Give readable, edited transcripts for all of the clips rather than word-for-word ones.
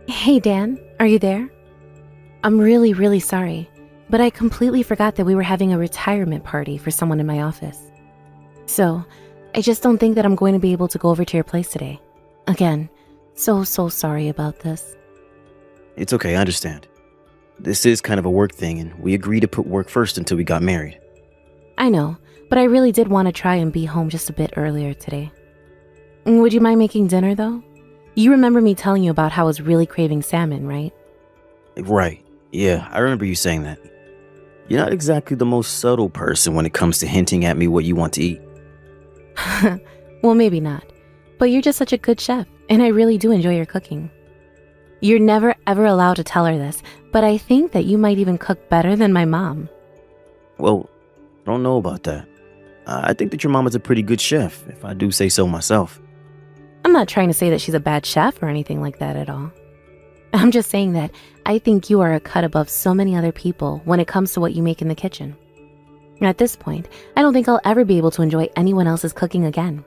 Hey Dan, are you there? I'm really, really sorry, but I completely forgot that we were having a retirement party for someone in my office. So, I just don't think that I'm going to be able to go over to your place today. Again, so sorry about this. It's okay, I understand. This is kind of a work thing, and we agreed to put work first until we got married. I know, but I really did want to try and be home just a bit earlier today. Would you mind making dinner, though? You remember me telling you about how I was really craving salmon, right? Right. Yeah, I remember you saying that. You're not exactly the most subtle person when it comes to hinting at me what you want to eat. Well, maybe not. But you're just such a good chef, and I really do enjoy your cooking. You're never ever allowed to tell her this, but I think that you might even cook better than my mom. Well, I don't know about that. I think that your mom is a pretty good chef, if I do say so myself. I'm not trying to say that she's a bad chef or anything like that at all. I'm just saying that I think you are a cut above so many other people when it comes to what you make in the kitchen. At this point, I don't think I'll ever be able to enjoy anyone else's cooking again.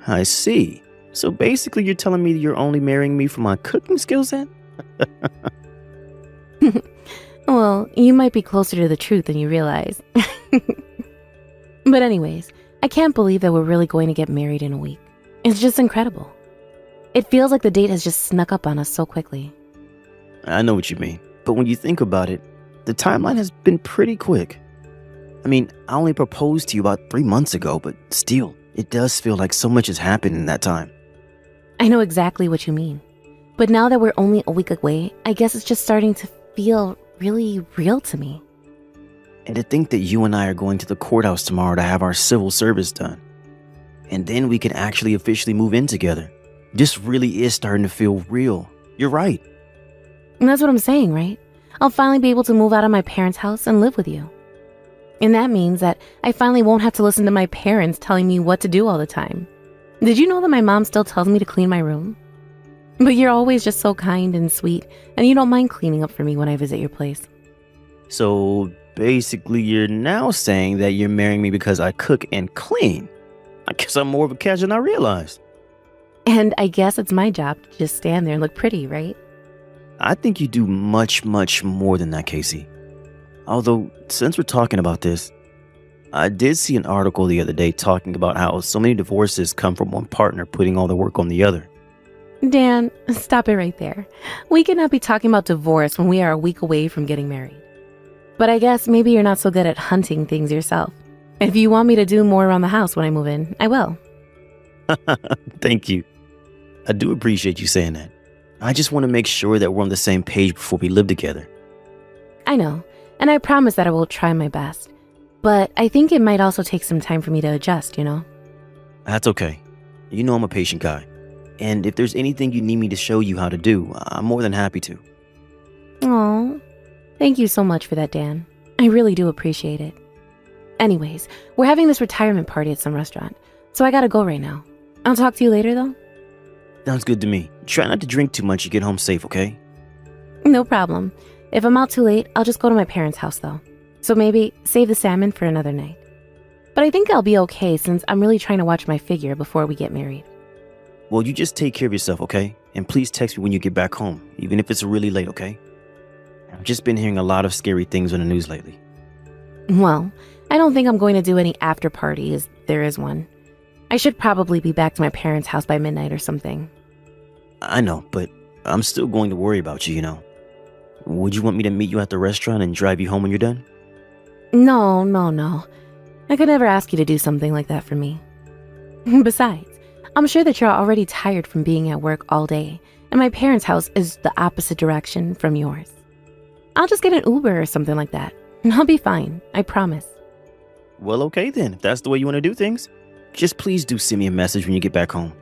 I see. So basically you're telling me you're only marrying me for my cooking skills then? Well, you might be closer to the truth than you realize. But anyways, I can't believe that we're really going to get married in a week. It's just incredible. It feels like the date has just snuck up on us so quickly. I know what you mean, but when you think about it, the timeline has been pretty quick. I mean, I only proposed to you about 3 months ago, but still, it does feel like so much has happened in that time. I know exactly what you mean. But now that we're only a week away, I guess it's just starting to feel really real to me. And to think that you and I are going to the courthouse tomorrow to have our civil service done. And then we can actually officially move in together. This really is starting to feel real. You're right. And that's what I'm saying, right? I'll finally be able to move out of my parents' house and live with you. And that means that I finally won't have to listen to my parents telling me what to do all the time. Did you know that my mom still tells me to clean my room? But you're always just so kind and sweet, and you don't mind cleaning up for me when I visit your place. So basically you're now saying that you're marrying me because I cook and clean. I guess I'm more of a catch than I realized. And I guess it's my job to just stand there and look pretty, right? I think you do much more than that, Casey. Although, since we're talking about this, I did see an article the other day talking about how so many divorces come from one partner putting all the work on the other. Dan, stop it right there. We cannot be talking about divorce when we are a week away from getting married. But I guess maybe you're not so good at hunting things yourself. If you want me to do more around the house when I move in, I will. Thank you. I do appreciate you saying that. I just want to make sure that we're on the same page before we live together. I know, and I promise that I will try my best. But I think it might also take some time for me to adjust, you know? That's okay. You know I'm a patient guy. And if there's anything you need me to show you how to do, I'm more than happy to. Aw, thank you so much for that, Dan. I really do appreciate it. Anyways, we're having this retirement party at some restaurant, so I gotta go right now. I'll talk to you later, though. Sounds good to me. Try not to drink too much and get home safe, okay? No problem. If I'm out too late, I'll just go to my parents' house, though. So maybe save the salmon for another night. But I think I'll be okay since I'm really trying to watch my figure before we get married. Well, you just take care of yourself, okay? And please text me when you get back home, even if it's really late, okay? I've just been hearing a lot of scary things on the news lately. Well, I don't think I'm going to do any after party, as there is one. I should probably be back to my parents' house by midnight or something. I know, but I'm still going to worry about you, you know. Would you want me to meet you at the restaurant and drive you home when you're done? No. I could never ask you to do something like that for me. Besides, I'm sure that you're already tired from being at work all day, and my parents' house is the opposite direction from yours. I'll just get an Uber or something like that, and I'll be fine, I promise. Well, okay then, if that's the way you want to do things. Just please do send me a message when you get back home.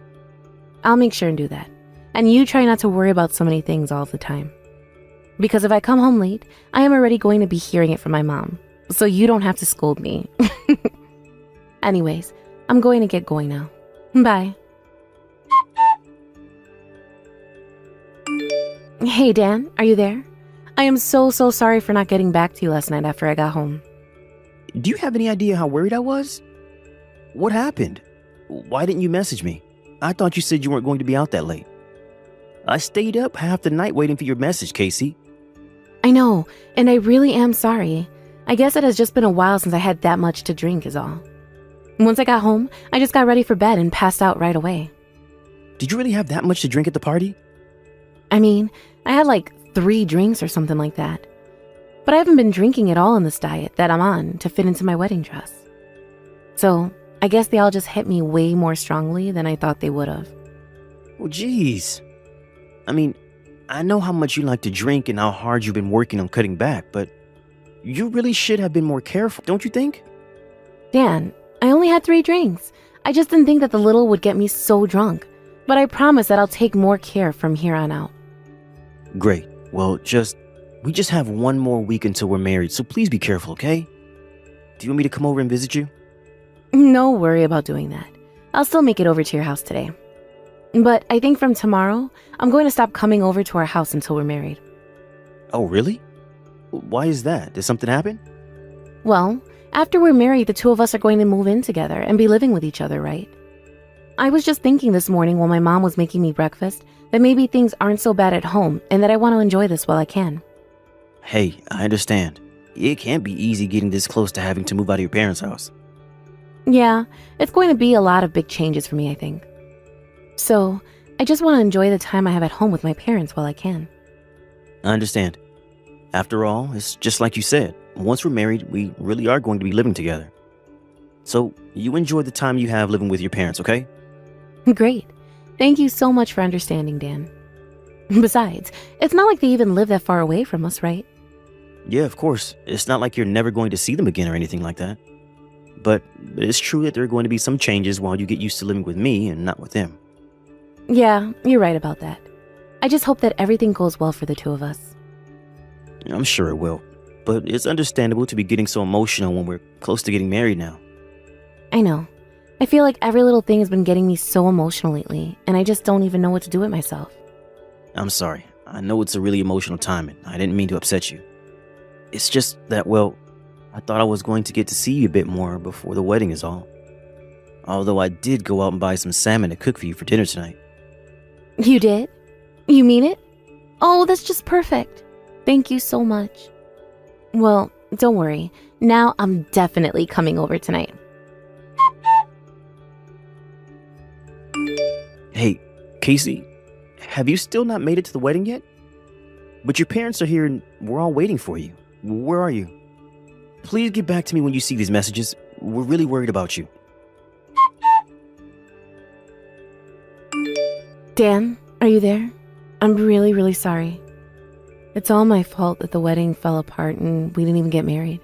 I'll make sure and do that. And you try not to worry about so many things all the time. Because if I come home late, I am already going to be hearing it from my mom, so you don't have to scold me. Anyways, I'm going to get going now. Bye. Hey Dan, are you there? I am so sorry for not getting back to you last night after I got home. Do you have any idea how worried I was? What happened? Why didn't you message me? I thought you said you weren't going to be out that late. I stayed up half the night waiting for your message, Casey. I know, and I really am sorry. I guess it has just been a while since I had that much to drink is all. Once I got home, I just got ready for bed and passed out right away. Did you really have that much to drink at the party? I mean, I had like 3 drinks or something like that. But I haven't been drinking at all in this diet that I'm on to fit into my wedding dress. So, I guess they all just hit me way more strongly than I thought they would have. Well, geez. I mean, I know how much you like to drink and how hard you've been working on cutting back, but you really should have been more careful, don't you think? Dan, I only had 3 drinks. I just didn't think that the little would get me so drunk. But I promise that I'll take more care from here on out. Great. Well, we just have one more week until we're married, so please be careful, okay? Do you want me to come over and visit you? No worry about doing that. I'll still make it over to your house today. But I think from tomorrow, I'm going to stop coming over to our house until we're married. Oh, really? Why is that? Did something happen? Well, after we're married, the 2 of us are going to move in together and be living with each other, right? I was just thinking this morning while my mom was making me breakfast that maybe things aren't so bad at home and that I want to enjoy this while I can. Hey, I understand. It can't be easy getting this close to having to move out of your parents' house. Yeah, it's going to be a lot of big changes for me, I think. So, I just want to enjoy the time I have at home with my parents while I can. I understand. After all, it's just like you said. Once we're married, we really are going to be living together. So, you enjoy the time you have living with your parents, okay? Great. Thank you so much for understanding, Dan. Besides, it's not like they even live that far away from us, right? Yeah, of course. It's not like you're never going to see them again or anything like that. But it's true that there are going to be some changes while you get used to living with me and not with them. Yeah, you're right about that. I just hope that everything goes well for the 2 of us. I'm sure it will. But it's understandable to be getting so emotional when we're close to getting married now. I know. I feel like every little thing has been getting me so emotional lately, and I just don't even know what to do with myself. I'm sorry. I know it's a really emotional time, and I didn't mean to upset you. It's just that, well, I thought I was going to get to see you a bit more before the wedding is all. Although I did go out and buy some salmon to cook for you for dinner tonight. You did? You mean it? Oh, that's just perfect. Thank you so much. Well, don't worry. Now I'm definitely coming over tonight. Hey, Casey, have you still not made it to the wedding yet? But your parents are here and we're all waiting for you. Where are you? Please get back to me when you see these messages. We're really worried about you. Dan, are you there? I'm really, really sorry. It's all my fault that the wedding fell apart and we didn't even get married.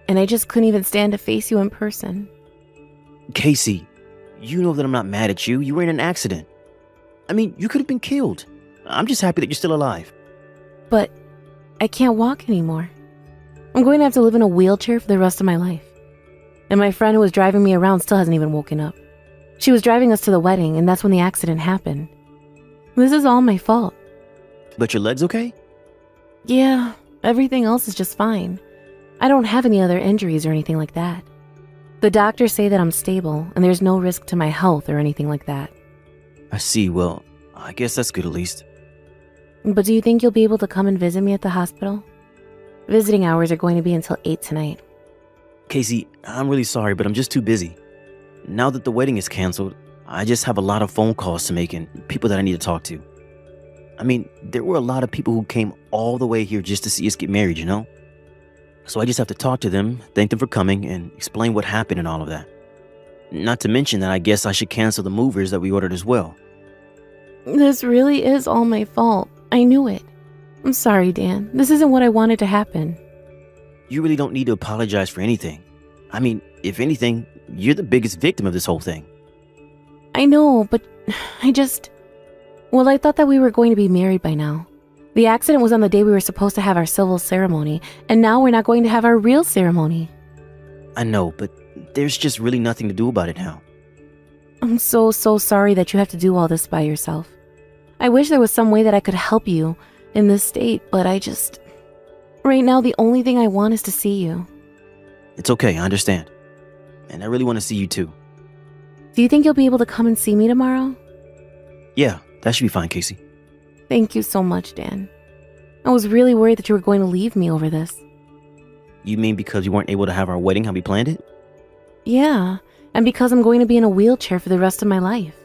And I just couldn't even stand to face you in person. Casey, you know that I'm not mad at you. You were in an accident. I mean, you could have been killed. I'm just happy that you're still alive. But I can't walk anymore. I'm going to have to live in a wheelchair for the rest of my life. And my friend who was driving me around still hasn't even woken up. She was driving us to the wedding, and that's when the accident happened. This is all my fault. But your leg's okay? Yeah, everything else is just fine. I don't have any other injuries or anything like that. The doctors say that I'm stable, and there's no risk to my health or anything like that. I see. Well, I guess that's good at least. But do you think you'll be able to come and visit me at the hospital? Visiting hours are going to be until 8 tonight. Casey, I'm really sorry, but I'm just too busy. Now that the wedding is canceled, I just have a lot of phone calls to make and people that I need to talk to. I mean, there were a lot of people who came all the way here just to see us get married, you know? So I just have to talk to them, thank them for coming, and explain what happened and all of that. Not to mention that I guess I should cancel the movers that we ordered as well. This really is all my fault. I knew it. I'm sorry, Dan. This isn't what I wanted to happen. You really don't need to apologize for anything. I mean, if anything, you're the biggest victim of this whole thing. I know, but I thought that we were going to be married by now. The accident was on the day we were supposed to have our civil ceremony, and now we're not going to have our real ceremony. I know, but there's just really nothing to do about it now. I'm so sorry that you have to do all this by yourself. I wish there was some way that I could help you in this state, but right now the only thing I want is to see you. It's okay, I understand. And I really want to see you too. Do you think you'll be able to come and see me tomorrow? Yeah, that should be fine, Casey. Thank you so much, Dan. I was really worried that you were going to leave me over this. You mean because we weren't able to have our wedding how we planned it? Yeah, and because I'm going to be in a wheelchair for the rest of my life.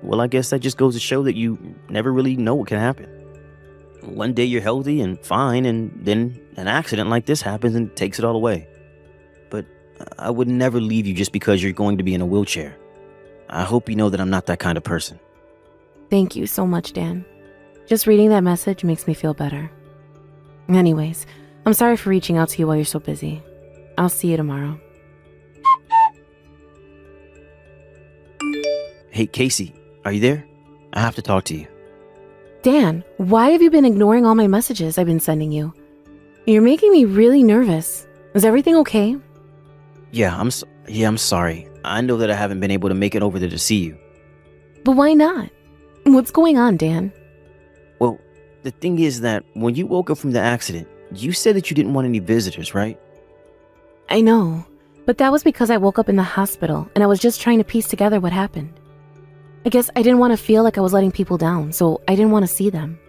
Well, I guess that just goes to show that you never really know what can happen. One day you're healthy and fine, and then an accident like this happens and takes it all away. But I would never leave you just because you're going to be in a wheelchair. I hope you know that I'm not that kind of person. Thank you so much, Dan. Just reading that message makes me feel better. Anyways, I'm sorry for reaching out to you while you're so busy. I'll see you tomorrow. Hey, Casey, are you there? I have to talk to you. Dan, why have you been ignoring all my messages I've been sending you? You're making me really nervous. Is everything okay? Yeah, I'm sorry. I know that I haven't been able to make it over there to see you. But why not? What's going on, Dan? Well, the thing is that when you woke up from the accident, you said that you didn't want any visitors, right? I know, but that was because I woke up in the hospital and I was just trying to piece together what happened. I guess I didn't want to feel like I was letting people down, so I didn't want to see them.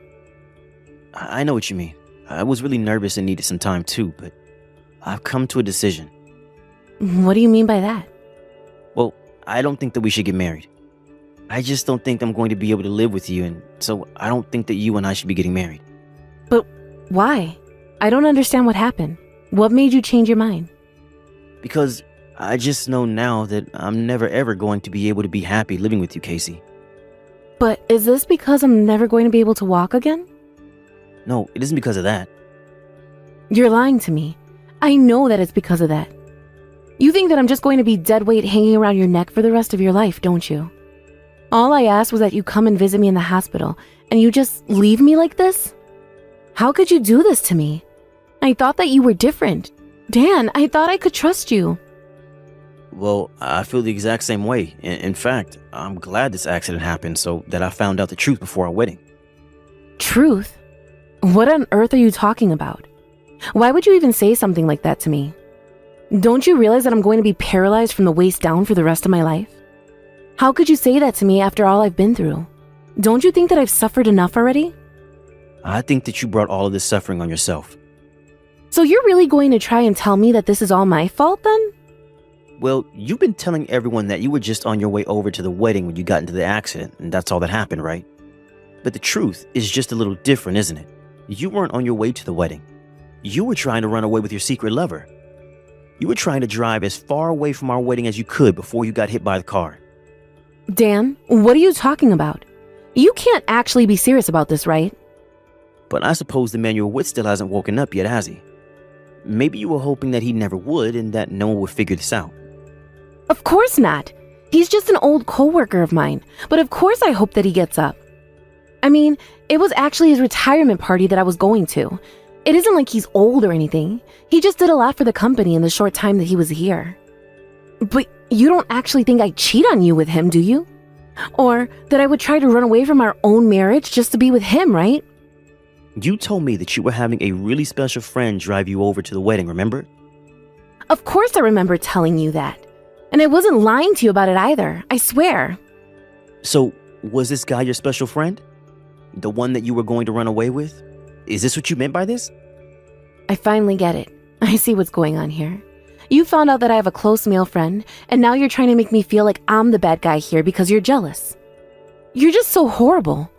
I know what you mean. I was really nervous and needed some time too, but I've come to a decision. What do you mean by that? Well, I don't think that we should get married. I just don't think I'm going to be able to live with you, and so I don't think that you and I should be getting married. But why? I don't understand what happened. What made you change your mind? Because I just know now that I'm never ever going to be able to be happy living with you, Casey. But is this because I'm never going to be able to walk again? No, it isn't because of that. You're lying to me. I know that it's because of that. You think that I'm just going to be dead weight hanging around your neck for the rest of your life, don't you? All I asked was that you come and visit me in the hospital, and you just leave me like this? How could you do this to me? I thought that you were different. Dan, I thought I could trust you. Well, I feel the exact same way. In fact, I'm glad this accident happened so that I found out the truth before our wedding. Truth? What on earth are you talking about? Why would you even say something like that to me? Don't you realize that I'm going to be paralyzed from the waist down for the rest of my life? How could you say that to me after all I've been through? Don't you think that I've suffered enough already? I think that you brought all of this suffering on yourself. So you're really going to try and tell me that this is all my fault then? Well, you've been telling everyone that you were just on your way over to the wedding when you got into the accident, and that's all that happened, right? But the truth is just a little different, isn't it? You weren't on your way to the wedding. You were trying to run away with your secret lover. You were trying to drive as far away from our wedding as you could before you got hit by the car. Dan, what are you talking about? You can't actually be serious about this, right? But I suppose the man you're with still hasn't woken up yet, has he? Maybe you were hoping that he never would and that no one would figure this out. Of course not. He's just an old coworker of mine, but of course I hope that he gets up. I mean, it was actually his retirement party that I was going to. It isn't like he's old or anything. He just did a lot for the company in the short time that he was here. But you don't actually think I'd cheat on you with him, do you? Or that I would try to run away from our own marriage just to be with him, right? You told me that you were having a really special friend drive you over to the wedding, remember? Of course I remember telling you that. And I wasn't lying to you about it either, I swear. So, was this guy your special friend? The one that you were going to run away with? Is this what you meant by this? I finally get it. I see what's going on here. You found out that I have a close male friend, and now you're trying to make me feel like I'm the bad guy here because you're jealous. You're just so horrible.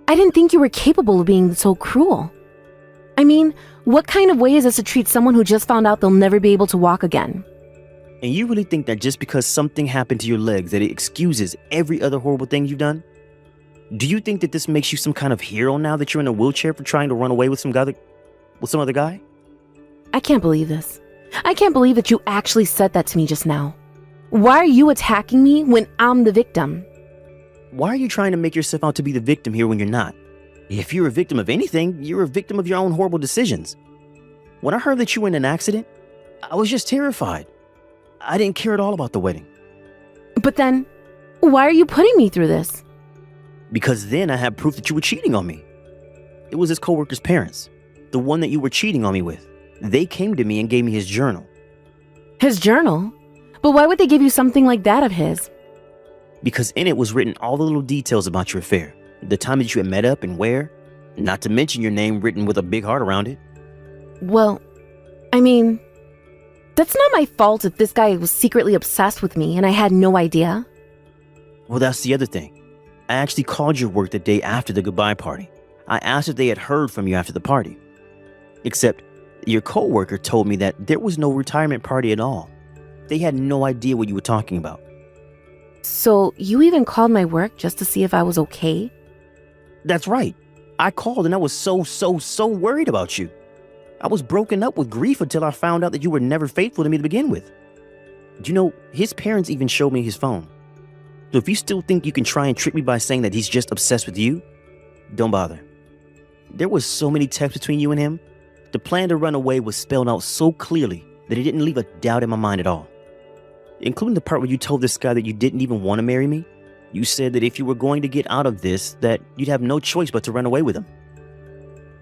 I didn't think you were capable of being so cruel. I mean, what kind of way is this to treat someone who just found out they'll never be able to walk again? And you really think that just because something happened to your legs that it excuses every other horrible thing you've done? Do you think that this makes you some kind of hero now that you're in a wheelchair for trying to run away with some other guy? I can't believe this. I can't believe that you actually said that to me just now. Why are you attacking me when I'm the victim? Why are you trying to make yourself out to be the victim here when you're not? If you're a victim of anything, you're a victim of your own horrible decisions. When I heard that you were in an accident, I was just terrified. I didn't care at all about the wedding. But then, why are you putting me through this? Because then I had proof that you were cheating on me. It was his coworker's parents, the one that you were cheating on me with. They came to me and gave me his journal. His journal? But why would they give you something like that of his? Because in it was written all the little details about your affair, the time that you had met up and where, Not to mention your name written with a big heart around it. Well, I mean, that's not my fault if this guy was secretly obsessed with me and I had no idea. Well, that's the other thing. I actually called your work the day after the goodbye party. I asked if they had heard from you after the party. Except your coworker told me that there was no retirement party at all. They had no idea what you were talking about. So you even called my work just to see if I was okay? That's right. I called and I was so worried about you. I was broken up with grief until I found out that you were never faithful to me to begin with. Do you know, his parents even showed me his phone. So if you still think you can try and trick me by saying that he's just obsessed with you, don't bother. There was so many texts between you and him. The plan to run away was spelled out so clearly that it didn't leave a doubt in my mind at all. Including the part where you told this guy that you didn't even want to marry me. You said that if you were going to get out of this, that you'd have no choice but to run away with him.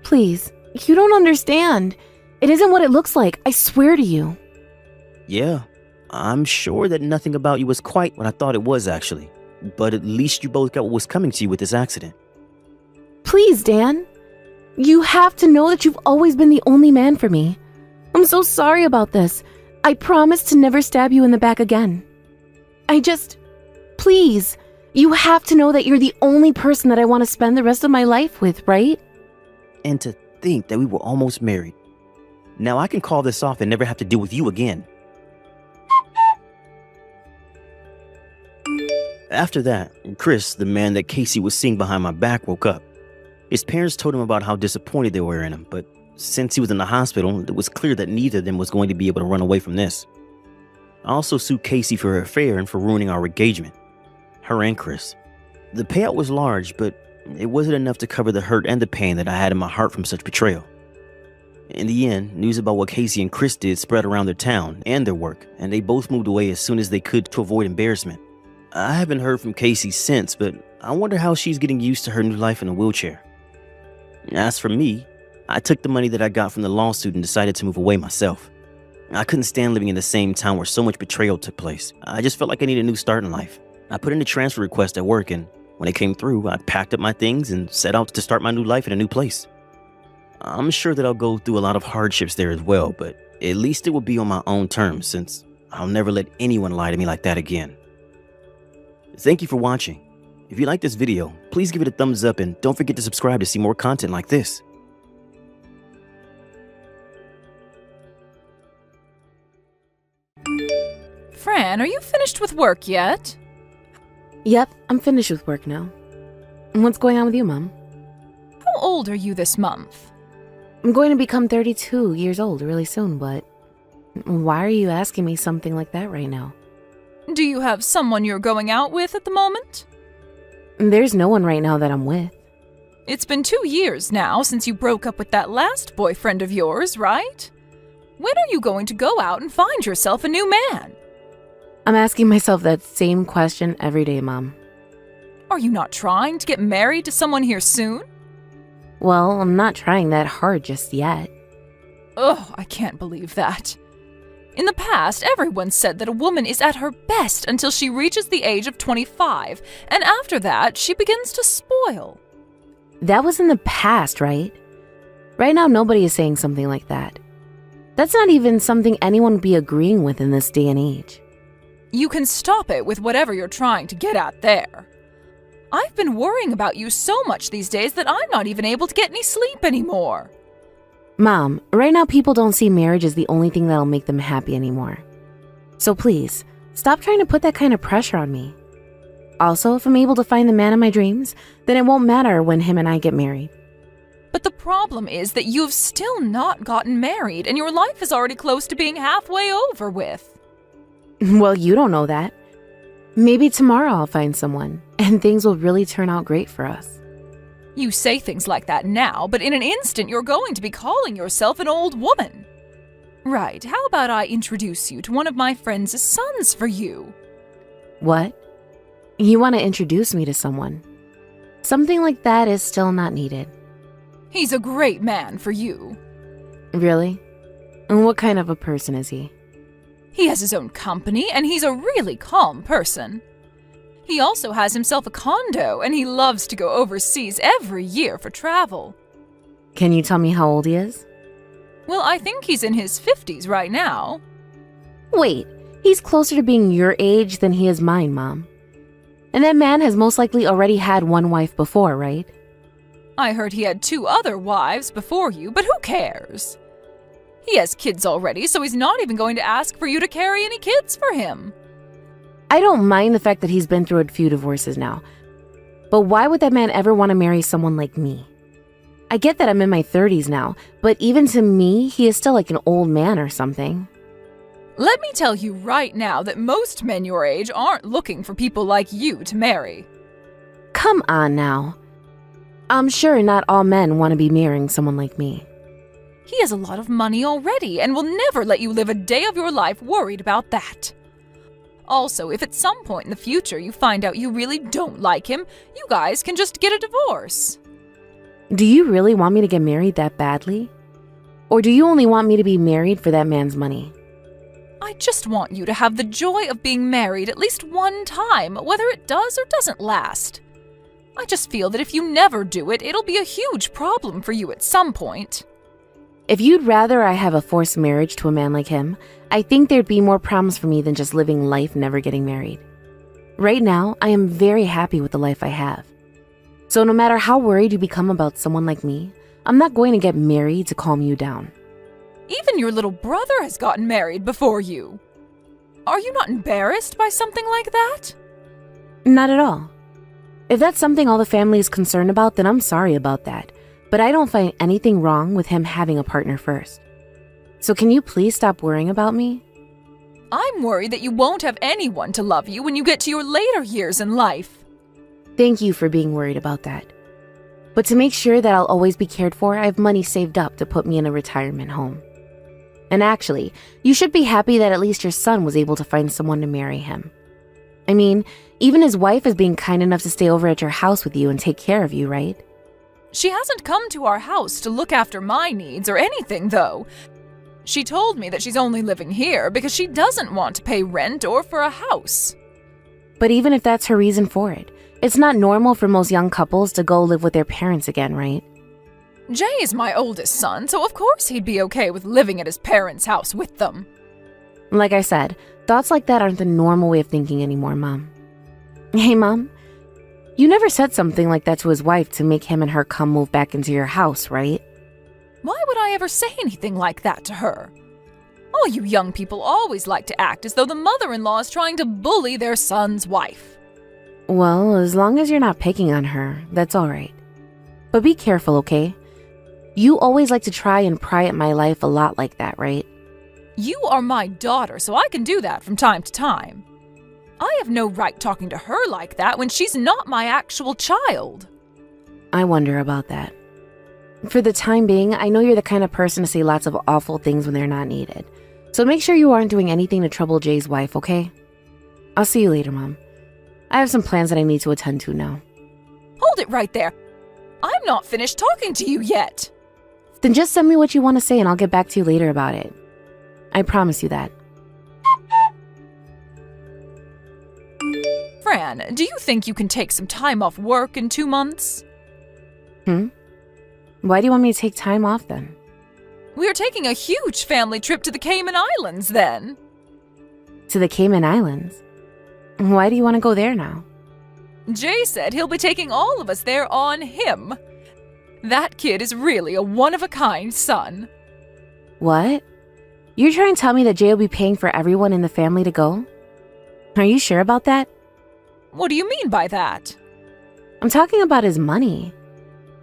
Please, you don't understand. It isn't what it looks like, I swear to you. Yeah, I'm sure that nothing about you was quite what I thought it was actually. But at least you both got what was coming to you with this accident. Please, Dan. You have to know that you've always been the only man for me. I'm so sorry about this. I promise to never stab you in the back again. Please, you have to know that you're the only person that I want to spend the rest of my life with, right? And to think that we were almost married. Now I can call this off and never have to deal with you again. After that, Chris, the man that Casey was seeing behind my back, woke up. His parents told him about how disappointed they were in him, but since he was in the hospital, it was clear that neither of them was going to be able to run away from this. I also sued Casey for her affair and for ruining our engagement. Her and Chris. The payout was large, but it wasn't enough to cover the hurt and the pain that I had in my heart from such betrayal. In the end, news about what Casey and Chris did spread around their town and their work, and they both moved away as soon as they could to avoid embarrassment. I haven't heard from Casey since, but I wonder how she's getting used to her new life in a wheelchair. As for me, I took the money that I got from the lawsuit and decided to move away myself. I couldn't stand living in the same town where so much betrayal took place. I just felt like I needed a new start in life. I put in a transfer request at work, and when it came through, I packed up my things and set out to start my new life in a new place. I'm sure that I'll go through a lot of hardships there as well, but at least it will be on my own terms, since I'll never let anyone lie to me like that again. Thank you for watching. If you like this video, please give it a thumbs up and don't forget to subscribe to see more content like this. Fran, are you finished with work yet? Yep, I'm finished with work now. And what's going on with you, Mom? How old are you this month? I'm going to become 32 years old really soon, but why are you asking me something like that right now? Do you have someone you're going out with at the moment? There's no one right now that I'm with. It's been 2 years now since you broke up with that last boyfriend of yours, right? When are you going to go out and find yourself a new man? I'm asking myself that same question every day, Mom. Are you not trying to get married to someone here soon? Well, I'm not trying that hard just yet. Ugh, I can't believe that. In the past, everyone said that a woman is at her best until she reaches the age of 25, and after that, she begins to spoil. That was in the past, right? Right now, nobody is saying something like that. That's not even something anyone would be agreeing with in this day and age. You can stop it with whatever you're trying to get at there. I've been worrying about you so much these days that I'm not even able to get any sleep anymore. Mom, right now people don't see marriage as the only thing that'll make them happy anymore. So please, stop trying to put that kind of pressure on me. Also, if I'm able to find the man of my dreams, then it won't matter when him and I get married. But the problem is that you've still not gotten married and your life is already close to being halfway over with. Well, you don't know that. Maybe tomorrow I'll find someone, and things will really turn out great for us. You say things like that now, but in an instant you're going to be calling yourself an old woman. Right, how about I introduce you to one of my friend's sons for you? What? You want to introduce me to someone? Something like that is still not needed. He's a great man for you. Really? And what kind of a person is he? He has his own company, and he's a really calm person. He also has himself a condo, and he loves to go overseas every year for travel. Can you tell me how old he is? Well, I think he's in his 50s right now. Wait, he's closer to being your age than he is mine, Mom. And that man has most likely already had one wife before, right? I heard he had 2 other wives before you, but who cares? He has kids already, so he's not even going to ask for you to carry any kids for him. I don't mind the fact that he's been through a few divorces now. But why would that man ever want to marry someone like me? I get that I'm in my 30s now, but even to me, he is still like an old man or something. Let me tell you right now that most men your age aren't looking for people like you to marry. Come on now. I'm sure not all men want to be marrying someone like me. He has a lot of money already and will never let you live a day of your life worried about that. Also, if at some point in the future you find out you really don't like him, you guys can just get a divorce. Do you really want me to get married that badly? Or do you only want me to be married for that man's money? I just want you to have the joy of being married at least one time, whether it does or doesn't last. I just feel that if you never do it, it'll be a huge problem for you at some point. If you'd rather I have a forced marriage to a man like him, I think there'd be more problems for me than just living life never getting married. Right now, I am very happy with the life I have. So no matter how worried you become about someone like me, I'm not going to get married to calm you down. Even your little brother has gotten married before you. Are you not embarrassed by something like that? Not at all. If that's something all the family is concerned about, then I'm sorry about that. But I don't find anything wrong with him having a partner first. So can you please stop worrying about me? I'm worried that you won't have anyone to love you when you get to your later years in life. Thank you for being worried about that. But to make sure that I'll always be cared for, I have money saved up to put me in a retirement home. And actually, you should be happy that at least your son was able to find someone to marry him. I mean, even his wife is being kind enough to stay over at your house with you and take care of you, right? She hasn't come to our house to look after my needs or anything, though. She told me that she's only living here because she doesn't want to pay rent or for a house. But even if that's her reason for it, it's not normal for most young couples to go live with their parents again, right? Jay is my oldest son, so of course he'd be okay with living at his parents' house with them. Like I said, thoughts like that aren't the normal way of thinking anymore, Mom. Hey, Mom, you never said something like that to his wife to make him and her come move back into your house, right? Why would I ever say anything like that to her? All you young people always like to act as though the mother-in-law is trying to bully their son's wife. Well, as long as you're not picking on her, that's all right. But be careful, okay? You always like to try and pry at my life a lot like that, right? You are my daughter, so I can do that from time to time. I have no right talking to her like that when she's not my actual child. I wonder about that. For the time being, I know you're the kind of person to say lots of awful things when they're not needed. So make sure you aren't doing anything to trouble Jay's wife, okay? I'll see you later, Mom. I have some plans that I need to attend to now. Hold it right there. I'm not finished talking to you yet. Then just send me what you want to say and I'll get back to you later about it. I promise you that. Fran, do you think you can take some time off work in 2 months? Why do you want me to take time off then? We're taking a huge family trip to the Cayman Islands then. To the Cayman Islands? Why do you want to go there now? Jay said he'll be taking all of us there on him. That kid is really a one-of-a-kind son. What? You're trying to tell me that Jay will be paying for everyone in the family to go? Are you sure about that? What do you mean by that? I'm talking about his money.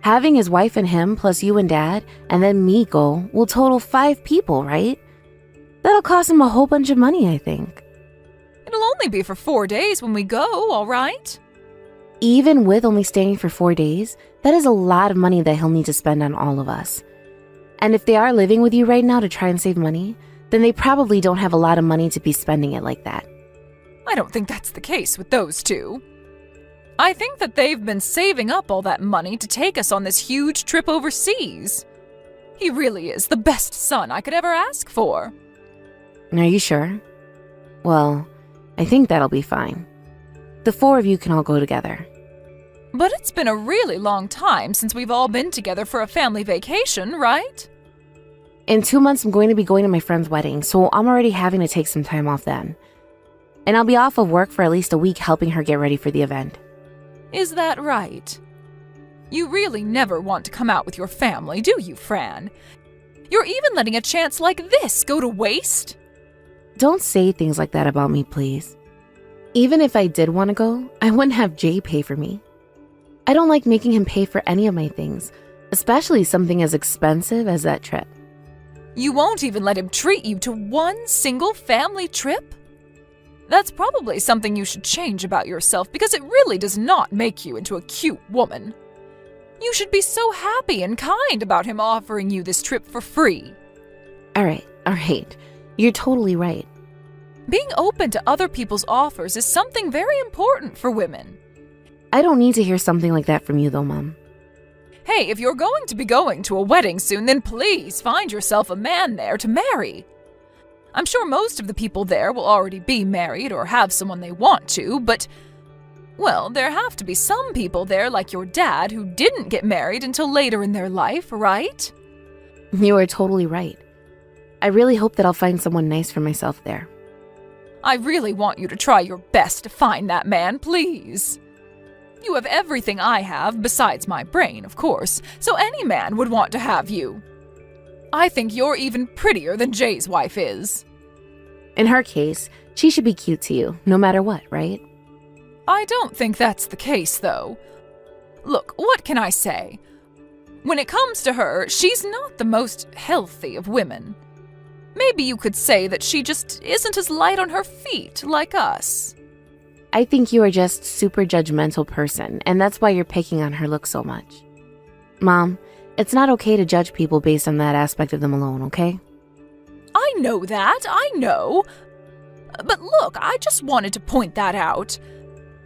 Having his wife and him plus you and Dad and then me go will total 5 people, right? That'll cost him a whole bunch of money, I think. It'll only be for 4 days when we go, all right? Even with only staying for 4 days, that is a lot of money that he'll need to spend on all of us. And if they are living with you right now to try and save money, then they probably don't have a lot of money to be spending it like that. I don't think that's the case with those two. I think that they've been saving up all that money to take us on this huge trip overseas. He really is the best son I could ever ask for. Are you sure? Well, I think that'll be fine. The 4 of you can all go together. But it's been a really long time since we've all been together for a family vacation, right? In 2 months, I'm going to be going to my friend's wedding, so I'm already having to take some time off then. And I'll be off of work for at least a week helping her get ready for the event. Is that right? You really never want to come out with your family, do you, Fran? You're even letting a chance like this go to waste? Don't say things like that about me, please. Even if I did want to go, I wouldn't have Jay pay for me. I don't like making him pay for any of my things, especially something as expensive as that trip. You won't even let him treat you to one single family trip? That's probably something you should change about yourself because it really does not make you into a cute woman. You should be so happy and kind about him offering you this trip for free. All right. You're totally right. Being open to other people's offers is something very important for women. I don't need to hear something like that from you though, Mom. Hey, if you're going to be going to a wedding soon, then please find yourself a man there to marry. I'm sure most of the people there will already be married or have someone they want to, but, well, there have to be some people there like your dad who didn't get married until later in their life, right? You are totally right. I really hope that I'll find someone nice for myself there. I really want you to try your best to find that man, please. You have everything I have, besides my brain, of course, so any man would want to have you. I think you're even prettier than Jay's wife is. In her case, she should be cute to you, no matter what, right? I don't think that's the case, though. Look, what can I say? When it comes to her, she's not the most healthy of women. Maybe you could say that she just isn't as light on her feet like us. I think you are just super judgmental person, and that's why you're picking on her look so much. Mom, it's not okay to judge people based on that aspect of them alone, okay? I know that, I know. But look, I just wanted to point that out.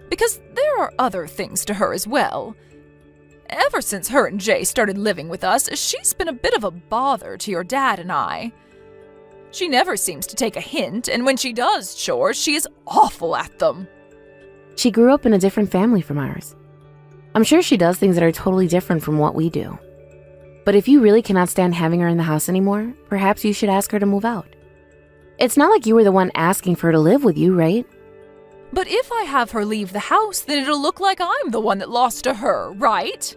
Because there are other things to her as well. Ever since her and Jay started living with us, she's been a bit of a bother to your dad and I. She never seems to take a hint, and when she does chores, she is awful at them. She grew up in a different family from ours. I'm sure she does things that are totally different from what we do. But if you really cannot stand having her in the house anymore, perhaps you should ask her to move out. It's not like you were the one asking for her to live with you, right? But if I have her leave the house, then it'll look like I'm the one that lost to her, right?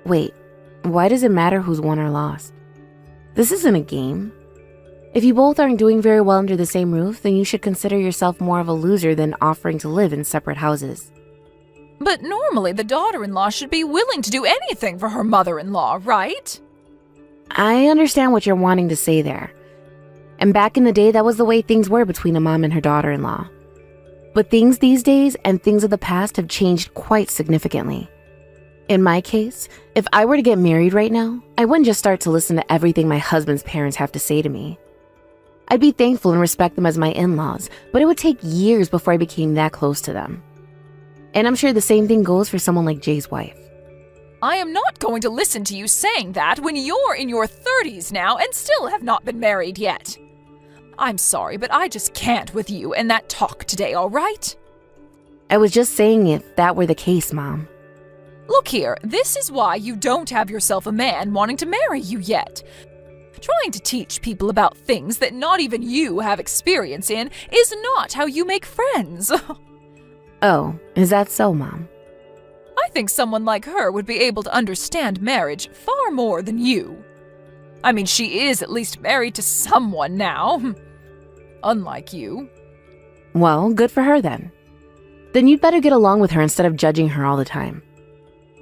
Wait, why does it matter who's won or lost? This isn't a game. If you both aren't doing very well under the same roof, then you should consider yourself more of a loser than offering to live in separate houses. But normally the daughter-in-law should be willing to do anything for her mother-in-law, right? I understand what you're wanting to say there. And back in the day, that was the way things were between a mom and her daughter-in-law. But things these days and things of the past have changed quite significantly. In my case, if I were to get married right now, I wouldn't just start to listen to everything my husband's parents have to say to me. I'd be thankful and respect them as my in-laws, but it would take years before I became that close to them. And I'm sure the same thing goes for someone like Jay's wife. I am not going to listen to you saying that when you're in your 30s now and still have not been married yet. I'm sorry, but I just can't with you and that talk today, all right? I was just saying if that were the case, Mom. Look here, this is why you don't have yourself a man wanting to marry you yet. Trying to teach people about things that not even you have experience in is not how you make friends. Oh, is that so, Mom? I think someone like her would be able to understand marriage far more than you. I mean, she is at least married to someone now. Unlike you. Well, good for her then. Then you'd better get along with her instead of judging her all the time.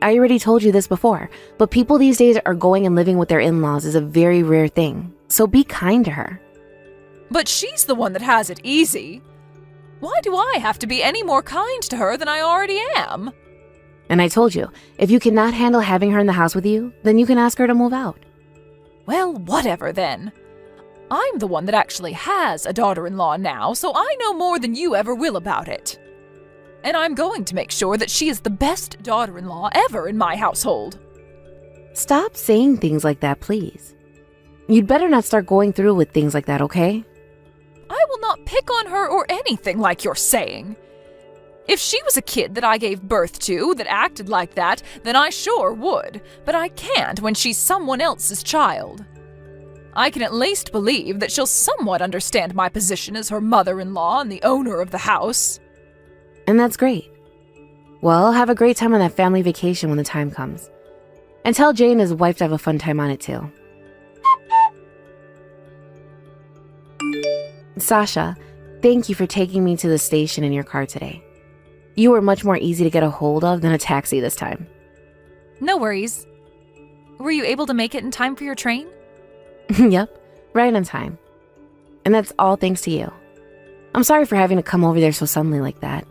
I already told you this before, but people these days are going and living with their in-laws is a very rare thing, so be kind to her. But she's the one that has it easy. Why do I have to be any more kind to her than I already am? And I told you, if you cannot handle having her in the house with you, then you can ask her to move out. Well, whatever then. I'm the one that actually has a daughter-in-law now, so I know more than you ever will about it. And I'm going to make sure that she is the best daughter-in-law ever in my household. Stop saying things like that, please. You'd better not start going through with things like that, okay? I will not pick on her or anything like you're saying. If she was a kid that I gave birth to that acted like that, then I sure would. But I can't when she's someone else's child. I can at least believe that she'll somewhat understand my position as her mother-in-law and the owner of the house. And that's great. Well, have a great time on that family vacation when the time comes. And tell Jay and his wife to have a fun time on it too. Sasha, thank you for taking me to the station in your car today. You were much more easy to get a hold of than a taxi this time. No worries. Were you able to make it in time for your train? Yep, right on time. And that's all thanks to you. I'm sorry for having to come over there so suddenly like that.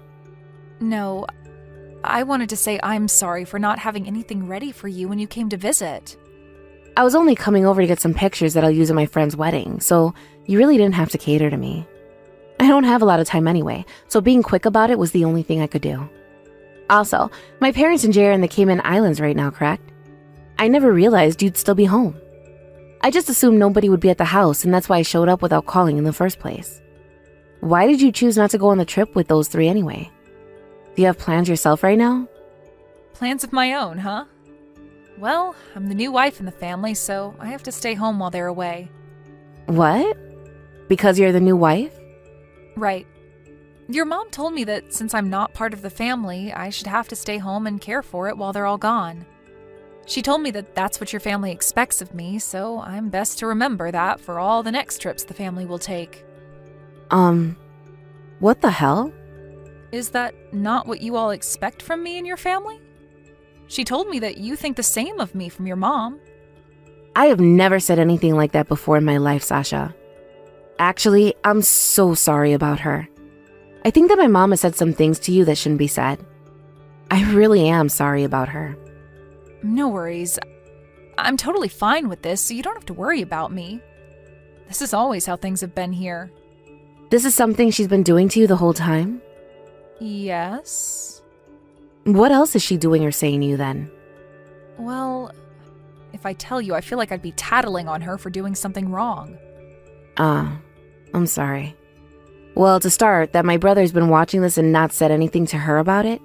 No, I wanted to say I'm sorry for not having anything ready for you when you came to visit. I was only coming over to get some pictures that I'll use at my friend's wedding, so you really didn't have to cater to me. I don't have a lot of time anyway, so being quick about it was the only thing I could do. Also, my parents and Jay are in the Cayman Islands right now, correct? I never realized you'd still be home. I just assumed nobody would be at the house, and that's why I showed up without calling in the first place. Why did you choose not to go on the trip with those three anyway? Do you have plans yourself right now? Plans of my own, huh? Well, I'm the new wife in the family, so I have to stay home while they're away. What? Because you're the new wife? Right. Your mom told me that since I'm not part of the family, I should have to stay home and care for it while they're all gone. She told me that that's what your family expects of me, so I'm best to remember that for all the next trips the family will take. What the hell? Is that not what you all expect from me and your family? She told me that you think the same of me from your mom. I have never said anything like that before in my life, Sasha. Actually, I'm so sorry about her. I think that my mom has said some things to you that shouldn't be said. I really am sorry about her. No worries. I'm totally fine with this, so you don't have to worry about me. This is always how things have been here. This is something she's been doing to you the whole time? Yes? What else is she doing or saying to you then? Well, if I tell you, I feel like I'd be tattling on her for doing something wrong. I'm sorry. Well, to start, that my brother's been watching this and not said anything to her about it?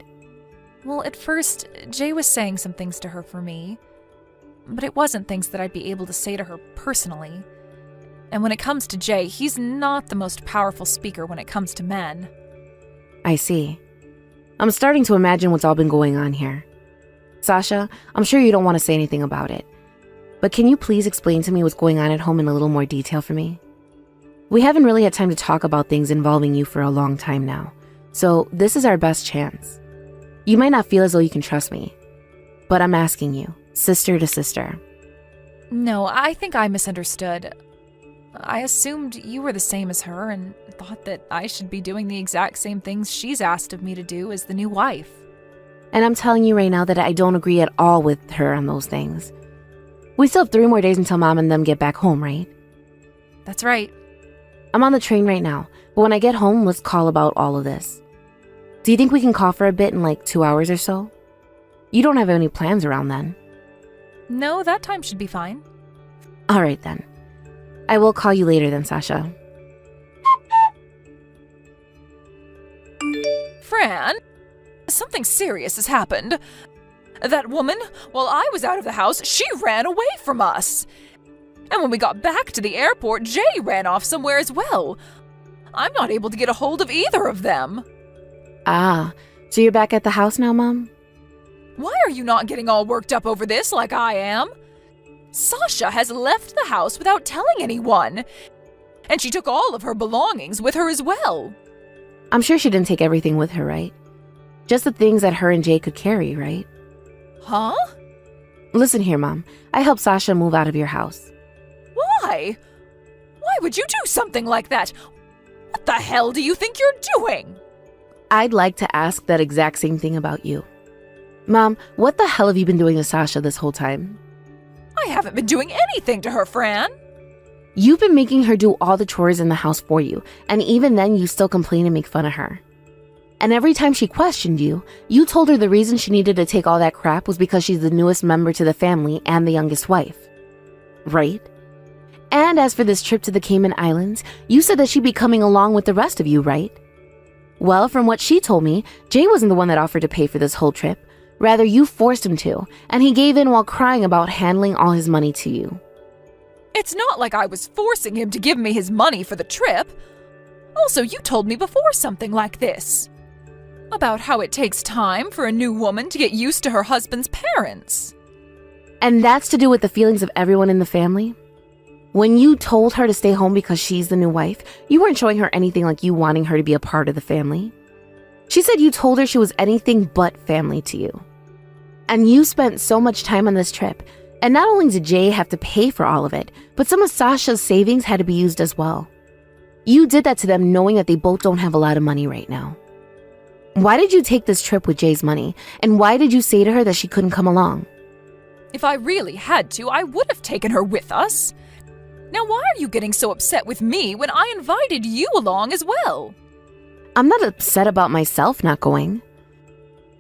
Well, at first, Jay was saying some things to her for me, but it wasn't things that I'd be able to say to her personally. And when it comes to Jay, he's not the most powerful speaker when it comes to men. I see. I'm starting to imagine what's all been going on here. Sasha, I'm sure you don't want to say anything about it, but can you please explain to me what's going on at home in a little more detail for me? We haven't really had time to talk about things involving you for a long time now, so this is our best chance. You might not feel as though you can trust me, but I'm asking you, sister to sister. No, I think I misunderstood. I assumed you were the same as her and thought that I should be doing the exact same things she's asked of me to do as the new wife. And I'm telling you right now that I don't agree at all with her on those things. We still have 3 more days until Mom and them get back home, right? That's right. I'm on the train right now, but when I get home, let's call about all of this. Do you think we can call for a bit in like 2 hours or so? You don't have any plans around then. No, that time should be fine. All right then. I will call you later then, Sasha. Fran, something serious has happened. That woman, while I was out of the house, she ran away from us. And when we got back to the airport, Jay ran off somewhere as well. I'm not able to get a hold of either of them. Ah, so you're back at the house now, Mom? Why are you not getting all worked up over this like I am? Sasha has left the house without telling anyone. And she took all of her belongings with her as well. I'm sure she didn't take everything with her, right? Just the things that her and Jay could carry, right? Huh? Listen here, Mom. I helped Sasha move out of your house. Why? Why would you do something like that? What the hell do you think you're doing? I'd like to ask that exact same thing about you. Mom, what the hell have you been doing to Sasha this whole time? I haven't been doing anything to her, Fran. You've been making her do all the chores in the house for you, and even then you still complain and make fun of her. And every time she questioned you, you told her the reason she needed to take all that crap was because she's the newest member to the family and the youngest wife. Right? And as for this trip to the Cayman Islands, you said that she'd be coming along with the rest of you, right? Well, from what she told me, Jay wasn't the one that offered to pay for this whole trip. Rather, you forced him to, and he gave in while crying about handling all his money to you. It's not like I was forcing him to give me his money for the trip. Also, you told me before something like this. About how it takes time for a new woman to get used to her husband's parents. And that's to do with the feelings of everyone in the family? When you told her to stay home because she's the new wife, you weren't showing her anything like you wanting her to be a part of the family. She said you told her she was anything but family to you. And you spent so much time on this trip, and not only did Jay have to pay for all of it, but some of Sasha's savings had to be used as well. You did that to them knowing that they both don't have a lot of money right now. Why did you take this trip with Jay's money, and why did you say to her that she couldn't come along? If I really had to, I would have taken her with us. Now why are you getting so upset with me when I invited you along as well? I'm not upset about myself not going.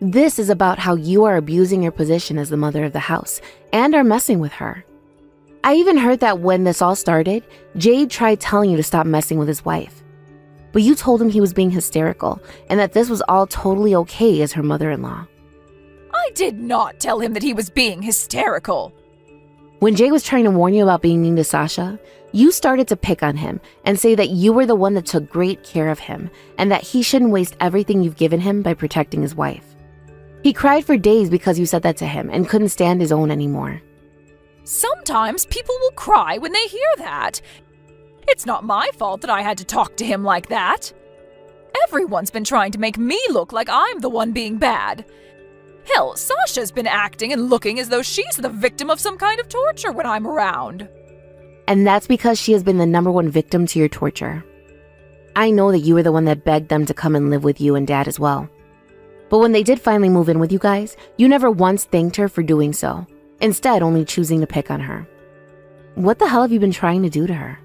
This is about how you are abusing your position as the mother of the house and are messing with her. I even heard that when this all started, Jade tried telling you to stop messing with his wife. But you told him he was being hysterical and that this was all totally okay as her mother-in-law. I did not tell him that he was being hysterical. When Jay was trying to warn you about being mean to Sasha, you started to pick on him and say that you were the one that took great care of him and that he shouldn't waste everything you've given him by protecting his wife. He cried for days because you said that to him and couldn't stand his own anymore. Sometimes people will cry when they hear that. It's not my fault that I had to talk to him like that. Everyone's been trying to make me look like I'm the one being bad. Hell, Sasha's been acting and looking as though she's the victim of some kind of torture when I'm around. And that's because she has been the #1 victim to your torture. I know that you were the one that begged them to come and live with you and Dad as well. But when they did finally move in with you guys, you never once thanked her for doing so, instead only choosing to pick on her. What the hell have you been trying to do to her?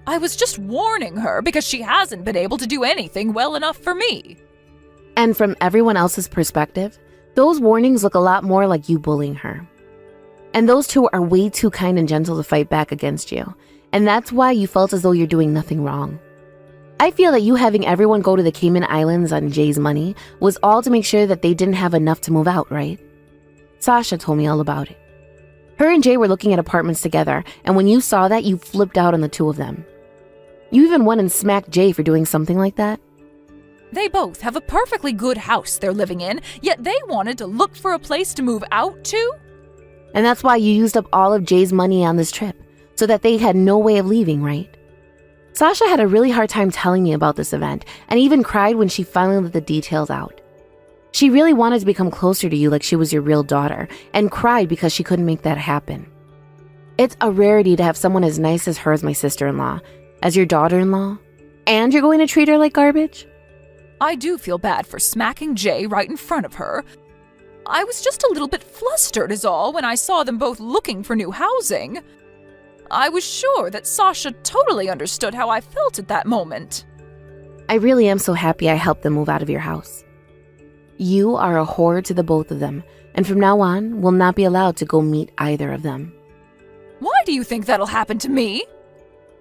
I was just warning her because she hasn't been able to do anything well enough for me. And from everyone else's perspective, those warnings look a lot more like you bullying her. And those two are way too kind and gentle to fight back against you, and that's why you felt as though you're doing nothing wrong. I feel that you having everyone go to the Cayman Islands on Jay's money was all to make sure that they didn't have enough to move out, right? Sasha told me all about it. Her and Jay were looking at apartments together, and when you saw that, you flipped out on the two of them. You even went and smacked Jay for doing something like that. They both have a perfectly good house they're living in, yet they wanted to look for a place to move out to? And that's why you used up all of Jay's money on this trip, so that they had no way of leaving, right? Sasha had a really hard time telling me about this event, and even cried when she finally let the details out. She really wanted to become closer to you like she was your real daughter, and cried because she couldn't make that happen. It's a rarity to have someone as nice as her as my sister-in-law, as your daughter-in-law, and you're going to treat her like garbage? I do feel bad for smacking Jay right in front of her. I was just a little bit flustered is all when I saw them both looking for new housing. I was sure that Sasha totally understood how I felt at that moment. I really am so happy I helped them move out of your house. You are a whore to the both of them, and from now on, will not be allowed to go meet either of them. Why do you think that'll happen to me?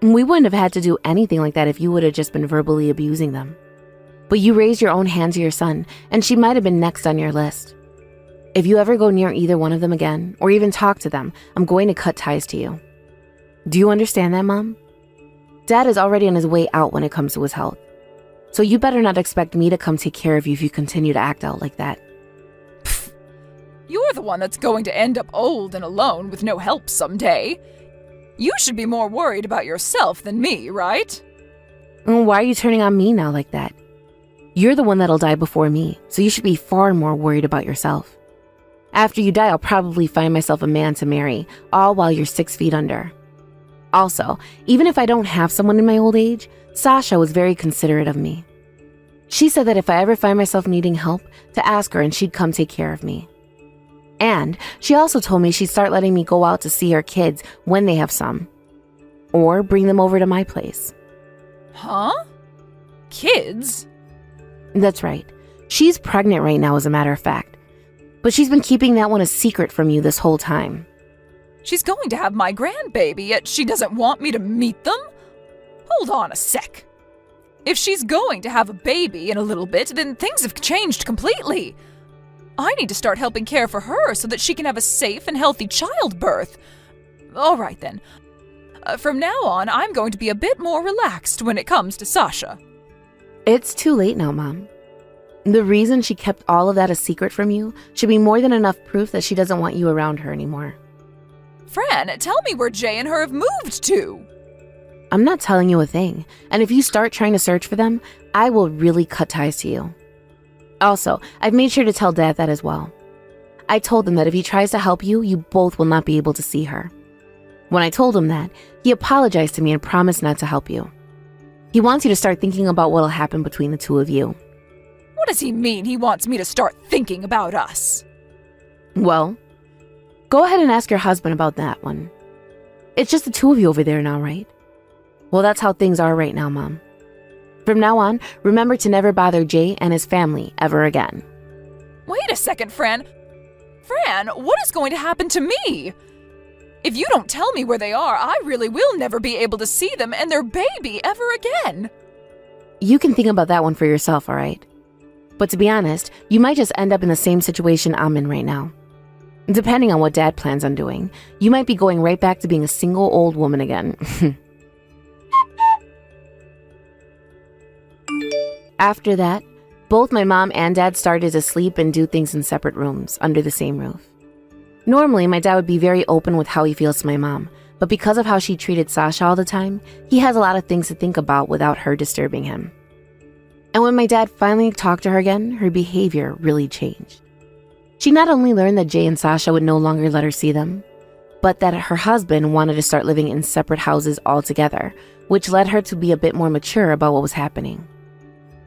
We wouldn't have had to do anything like that if you would have just been verbally abusing them. But you raised your own hand to your son, and she might have been next on your list. If you ever go near either one of them again, or even talk to them, I'm going to cut ties to you. Do you understand that, Mom? Dad is already on his way out when it comes to his health. So you better not expect me to come take care of you if you continue to act out like that. Pfft. You're the one that's going to end up old and alone with no help someday. You should be more worried about yourself than me, right? Why are you turning on me now like that? You're the one that'll die before me, so you should be far more worried about yourself. After you die, I'll probably find myself a man to marry, all while you're 6 feet under. Also, even if I don't have someone in my old age, Sasha was very considerate of me. She said that if I ever find myself needing help, to ask her and she'd come take care of me. And she also told me she'd start letting me go out to see her kids when they have some. Or bring them over to my place. Huh? Kids? That's right. She's pregnant right now, as a matter of fact. But she's been keeping that one a secret from you this whole time. She's going to have my grandbaby, yet she doesn't want me to meet them? Hold on a sec. If she's going to have a baby in a little bit, then things have changed completely. I need to start helping care for her so that she can have a safe and healthy childbirth. All right then. From now on, I'm going to be a bit more relaxed when it comes to Sasha. It's too late now, Mom. The reason she kept all of that a secret from you should be more than enough proof that she doesn't want you around her anymore. Fran, tell me where Jay and her have moved to. I'm not telling you a thing, and if you start trying to search for them, I will really cut ties to you. Also, I've made sure to tell Dad that as well. I told him that if he tries to help you, you both will not be able to see her. When I told him that, he apologized to me and promised not to help you. He wants you to start thinking about what'll happen between the two of you. What does he mean he wants me to start thinking about us? Well, go ahead and ask your husband about that one. It's just the two of you over there now, right? Well, that's how things are right now, Mom. From now on, remember to never bother Jay and his family ever again. Wait a second, Fran. Fran, what is going to happen to me? If you don't tell me where they are, I really will never be able to see them and their baby ever again. You can think about that one for yourself, all right? But to be honest, you might just end up in the same situation I'm in right now. Depending on what Dad plans on doing, you might be going right back to being a single old woman again. After that, both my mom and Dad started to sleep and do things in separate rooms under the same roof. Normally, my dad would be very open with how he feels to my mom, but because of how she treated Sasha all the time, he has a lot of things to think about without her disturbing him. And when my dad finally talked to her again, her behavior really changed. She not only learned that Jay and Sasha would no longer let her see them, but that her husband wanted to start living in separate houses altogether, which led her to be a bit more mature about what was happening.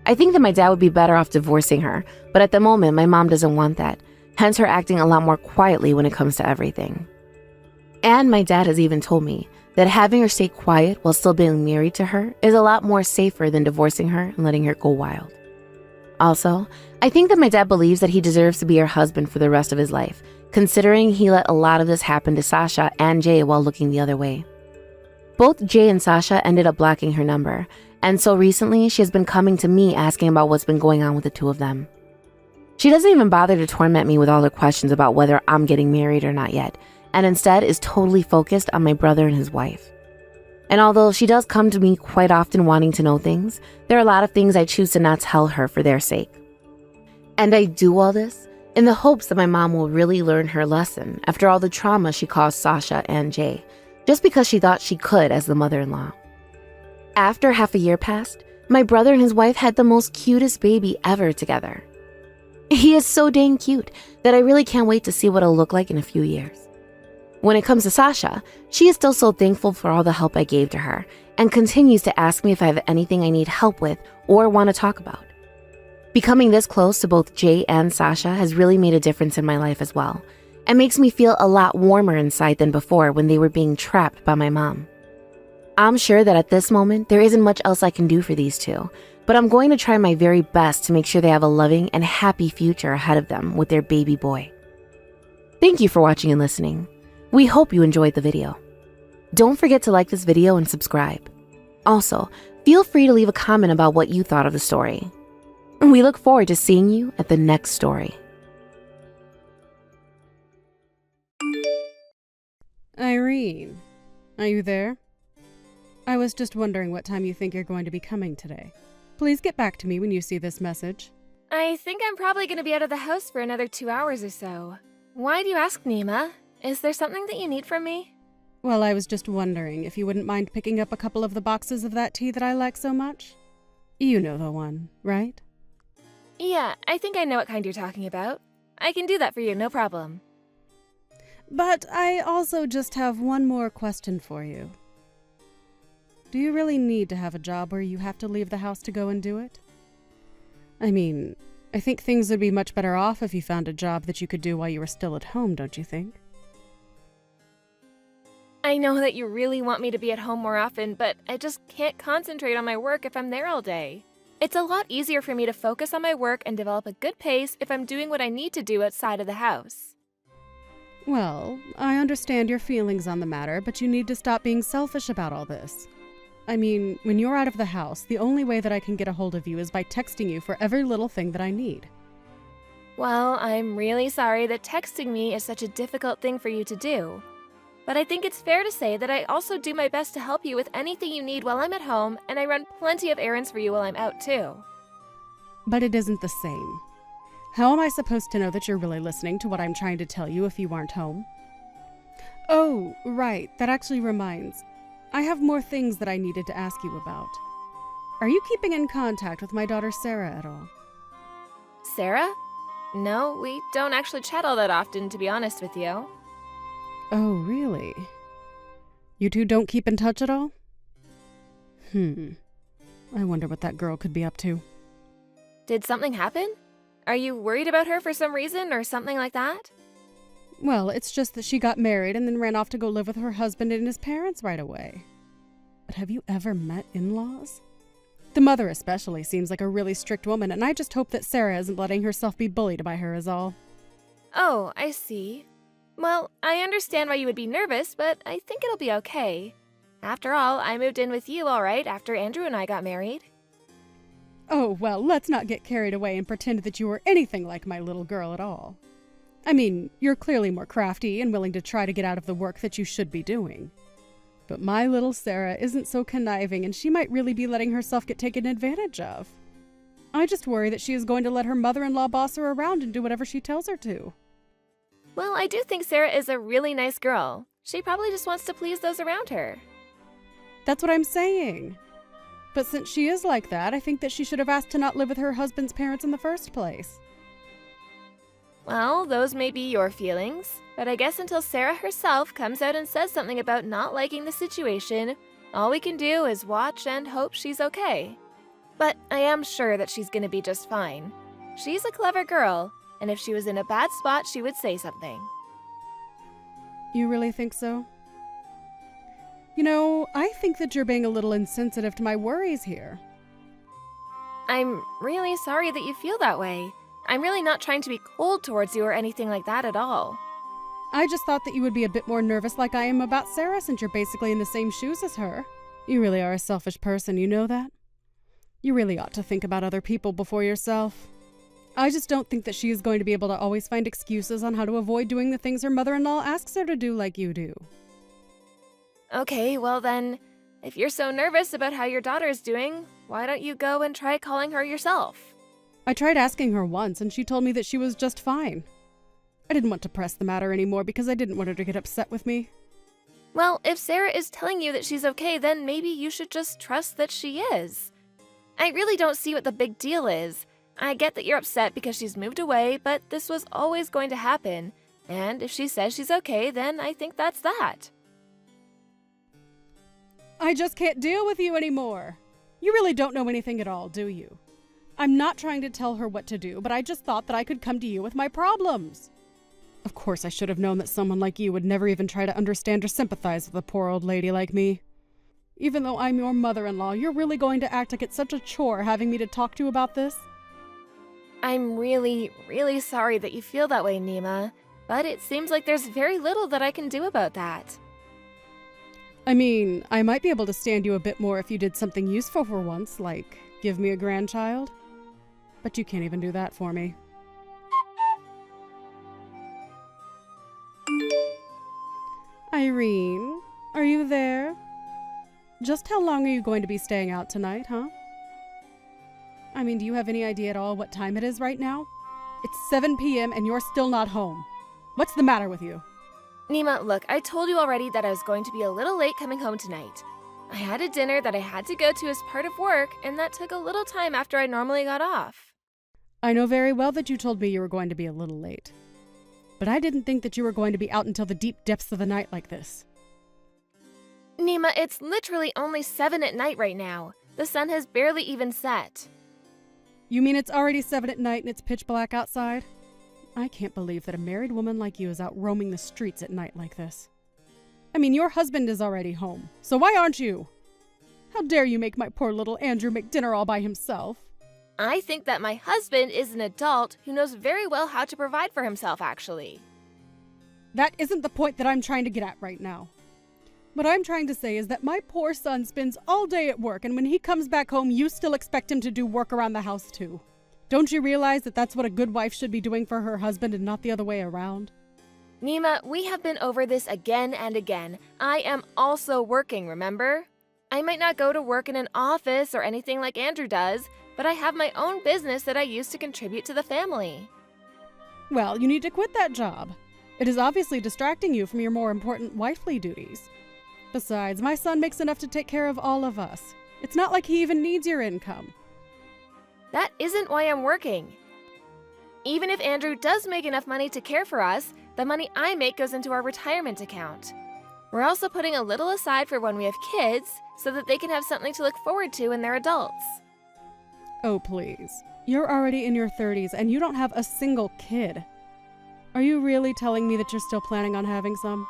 I think that my dad would be better off divorcing her, but at the moment, my mom doesn't want that, hence her acting a lot more quietly when it comes to everything. And my dad has even told me that having her stay quiet while still being married to her is a lot more safer than divorcing her and letting her go wild. Also, I think that my dad believes that he deserves to be her husband for the rest of his life, considering he let a lot of this happen to Sasha and Jay while looking the other way. Both Jay and Sasha ended up blocking her number, and so recently she has been coming to me asking about what's been going on with the two of them. She doesn't even bother to torment me with all her questions about whether I'm getting married or not yet, and instead is totally focused on my brother and his wife. And although she does come to me quite often wanting to know things, there are a lot of things I choose to not tell her for their sake. And I do all this in the hopes that my mom will really learn her lesson after all the trauma she caused Sasha and Jay, just because she thought she could as the mother-in-law. After half a year passed, my brother and his wife had the most cutest baby ever together. He is so dang cute that I really can't wait to see what it'll look like in a few years. When it comes to Sasha, she is still so thankful for all the help I gave to her and continues to ask me if I have anything I need help with or want to talk about. Becoming this close to both Jay and Sasha has really made a difference in my life as well, and makes me feel a lot warmer inside than before when they were being trapped by my mom. I'm sure that at this moment, there isn't much else I can do for these two, but I'm going to try my very best to make sure they have a loving and happy future ahead of them with their baby boy. Thank you for watching and listening. We hope you enjoyed the video. Don't forget to like this video and subscribe. Also, feel free to leave a comment about what you thought of the story. We look forward to seeing you at the next story. Irene, are you there? I was just wondering what time you think you're going to be coming today. Please get back to me when you see this message. I think I'm probably going to be out of the house for another 2 hours or so. Why do you ask, Nima? Is there something that you need from me? Well, I was just wondering if you wouldn't mind picking up a couple of the boxes of that tea that I like so much. You know the one, right? Yeah, I think I know what kind you're talking about. I can do that for you, no problem. But I also just have one more question for you. Do you really need to have a job where you have to leave the house to go and do it? I mean, I think things would be much better off if you found a job that you could do while you were still at home, don't you think? I know that you really want me to be at home more often, but I just can't concentrate on my work if I'm there all day. It's a lot easier for me to focus on my work and develop a good pace if I'm doing what I need to do outside of the house. Well, I understand your feelings on the matter, but you need to stop being selfish about all this. I mean, when you're out of the house, the only way that I can get a hold of you is by texting you for every little thing that I need. Well, I'm really sorry that texting me is such a difficult thing for you to do. But I think it's fair to say that I also do my best to help you with anything you need while I'm at home, and I run plenty of errands for you while I'm out too. But it isn't the same. How am I supposed to know that you're really listening to what I'm trying to tell you if you aren't home? Oh, right, that actually reminds. I have more things that I needed to ask you about. Are you keeping in contact with my daughter Sarah at all? Sarah? No, we don't actually chat all that often, to be honest with you. Oh, really? You two don't keep in touch at all? I wonder what that girl could be up to. Did something happen? Are you worried about her for some reason or something like that? Well, it's just that she got married and then ran off to go live with her husband and his parents right away. But have you ever met in-laws? The mother especially seems like a really strict woman, and I just hope that Sarah isn't letting herself be bullied by her is all. Oh, I see. Well, I understand why you would be nervous, but I think it'll be okay. After all, I moved in with you, all right, after Andrew and I got married. Oh, well, let's not get carried away and pretend that you were anything like my little girl at all. I mean, you're clearly more crafty and willing to try to get out of the work that you should be doing. But my little Sarah isn't so conniving, and she might really be letting herself get taken advantage of. I just worry that she is going to let her mother-in-law boss her around and do whatever she tells her to. Well, I do think Sarah is a really nice girl. She probably just wants to please those around her. That's what I'm saying. But since she is like that, I think that she should have asked to not live with her husband's parents in the first place. Well, those may be your feelings, but I guess until Sarah herself comes out and says something about not liking the situation, all we can do is watch and hope she's okay. But I am sure that she's gonna be just fine. She's a clever girl, and if she was in a bad spot, she would say something. You really think so? You know, I think that you're being a little insensitive to my worries here. I'm really sorry that you feel that way. I'm really not trying to be cold towards you or anything like that at all. I just thought that you would be a bit more nervous like I am about Sarah since you're basically in the same shoes as her. You really are a selfish person, you know that? You really ought to think about other people before yourself. I just don't think that she is going to be able to always find excuses on how to avoid doing the things her mother-in-law asks her to do like you do. Okay, well then, if you're so nervous about how your daughter is doing, why don't you go and try calling her yourself? I tried asking her once, and she told me that she was just fine. I didn't want to press the matter anymore because I didn't want her to get upset with me. Well, if Sarah is telling you that she's okay, then maybe you should just trust that she is. I really don't see what the big deal is. I get that you're upset because she's moved away, but this was always going to happen. And if she says she's okay, then I think that's that. I just can't deal with you anymore. You really don't know anything at all, do you? I'm not trying to tell her what to do, but I just thought that I could come to you with my problems. Of course, I should have known that someone like you would never even try to understand or sympathize with a poor old lady like me. Even though I'm your mother-in-law, you're really going to act like it's such a chore having me to talk to about this? I'm really, really sorry that you feel that way, Nima, but it seems like there's very little that I can do about that. I mean, I might be able to stand you a bit more if you did something useful for once, like give me a grandchild. But you can't even do that for me. Irene, are you there? Just how long are you going to be staying out tonight, huh? I mean, do you have any idea at all what time it is right now? It's 7 p.m. and you're still not home. What's the matter with you? Nima, look, I told you already that I was going to be a little late coming home tonight. I had a dinner that I had to go to as part of work, and that took a little time after I normally got off. I know very well that you told me you were going to be a little late. But I didn't think that you were going to be out until the deep depths of the night like this. Nima, it's literally only 7 at night right now. The sun has barely even set. You mean it's already 7 at night and it's pitch black outside? I can't believe that a married woman like you is out roaming the streets at night like this. I mean, your husband is already home, so why aren't you? How dare you make my poor little Andrew make dinner all by himself? I think that my husband is an adult who knows very well how to provide for himself, actually. That isn't the point that I'm trying to get at right now. What I'm trying to say is that my poor son spends all day at work, and when he comes back home, you still expect him to do work around the house too. Don't you realize that that's what a good wife should be doing for her husband and not the other way around? Nima, we have been over this again and again. I am also working, remember? I might not go to work in an office or anything like Andrew does, but I have my own business that I use to contribute to the family. Well, you need to quit that job. It is obviously distracting you from your more important wifely duties. Besides, my son makes enough to take care of all of us. It's not like he even needs your income. That isn't why I'm working. Even if Andrew does make enough money to care for us, the money I make goes into our retirement account. We're also putting a little aside for when we have kids, so that they can have something to look forward to when they're adults. Oh, please. You're already in your 30s and you don't have a single kid. Are you really telling me that you're still planning on having some?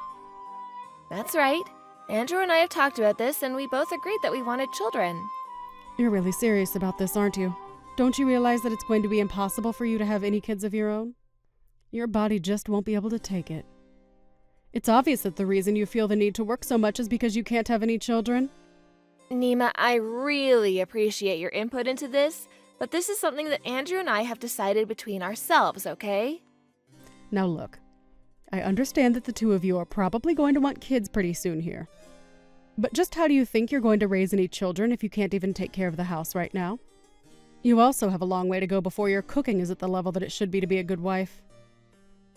That's right. Andrew and I have talked about this, and we both agreed that we wanted children. You're really serious about this, aren't you? Don't you realize that it's going to be impossible for you to have any kids of your own? Your body just won't be able to take it. It's obvious that the reason you feel the need to work so much is because you can't have any children. Nima, I really appreciate your input into this, but this is something that Andrew and I have decided between ourselves, okay? Now look, I understand that the two of you are probably going to want kids pretty soon here. But just how do you think you're going to raise any children if you can't even take care of the house right now? You also have a long way to go before your cooking is at the level that it should be to be a good wife.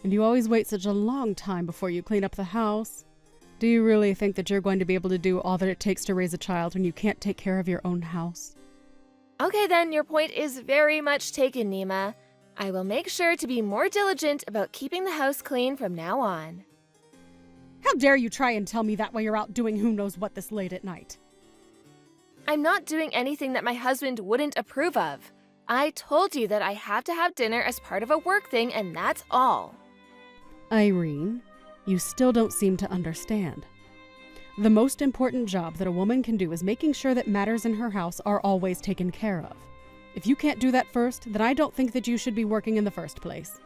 And you always wait such a long time before you clean up the house. Do you really think that you're going to be able to do all that it takes to raise a child when you can't take care of your own house? Okay then, your point is very much taken, Nima. I will make sure to be more diligent about keeping the house clean from now on. How dare you try and tell me that while you're out doing who knows what this late at night? I'm not doing anything that my husband wouldn't approve of. I told you that I have to have dinner as part of a work thing, and that's all. Irene, you still don't seem to understand. The most important job that a woman can do is making sure that matters in her house are always taken care of. If you can't do that first, then I don't think that you should be working in the first place.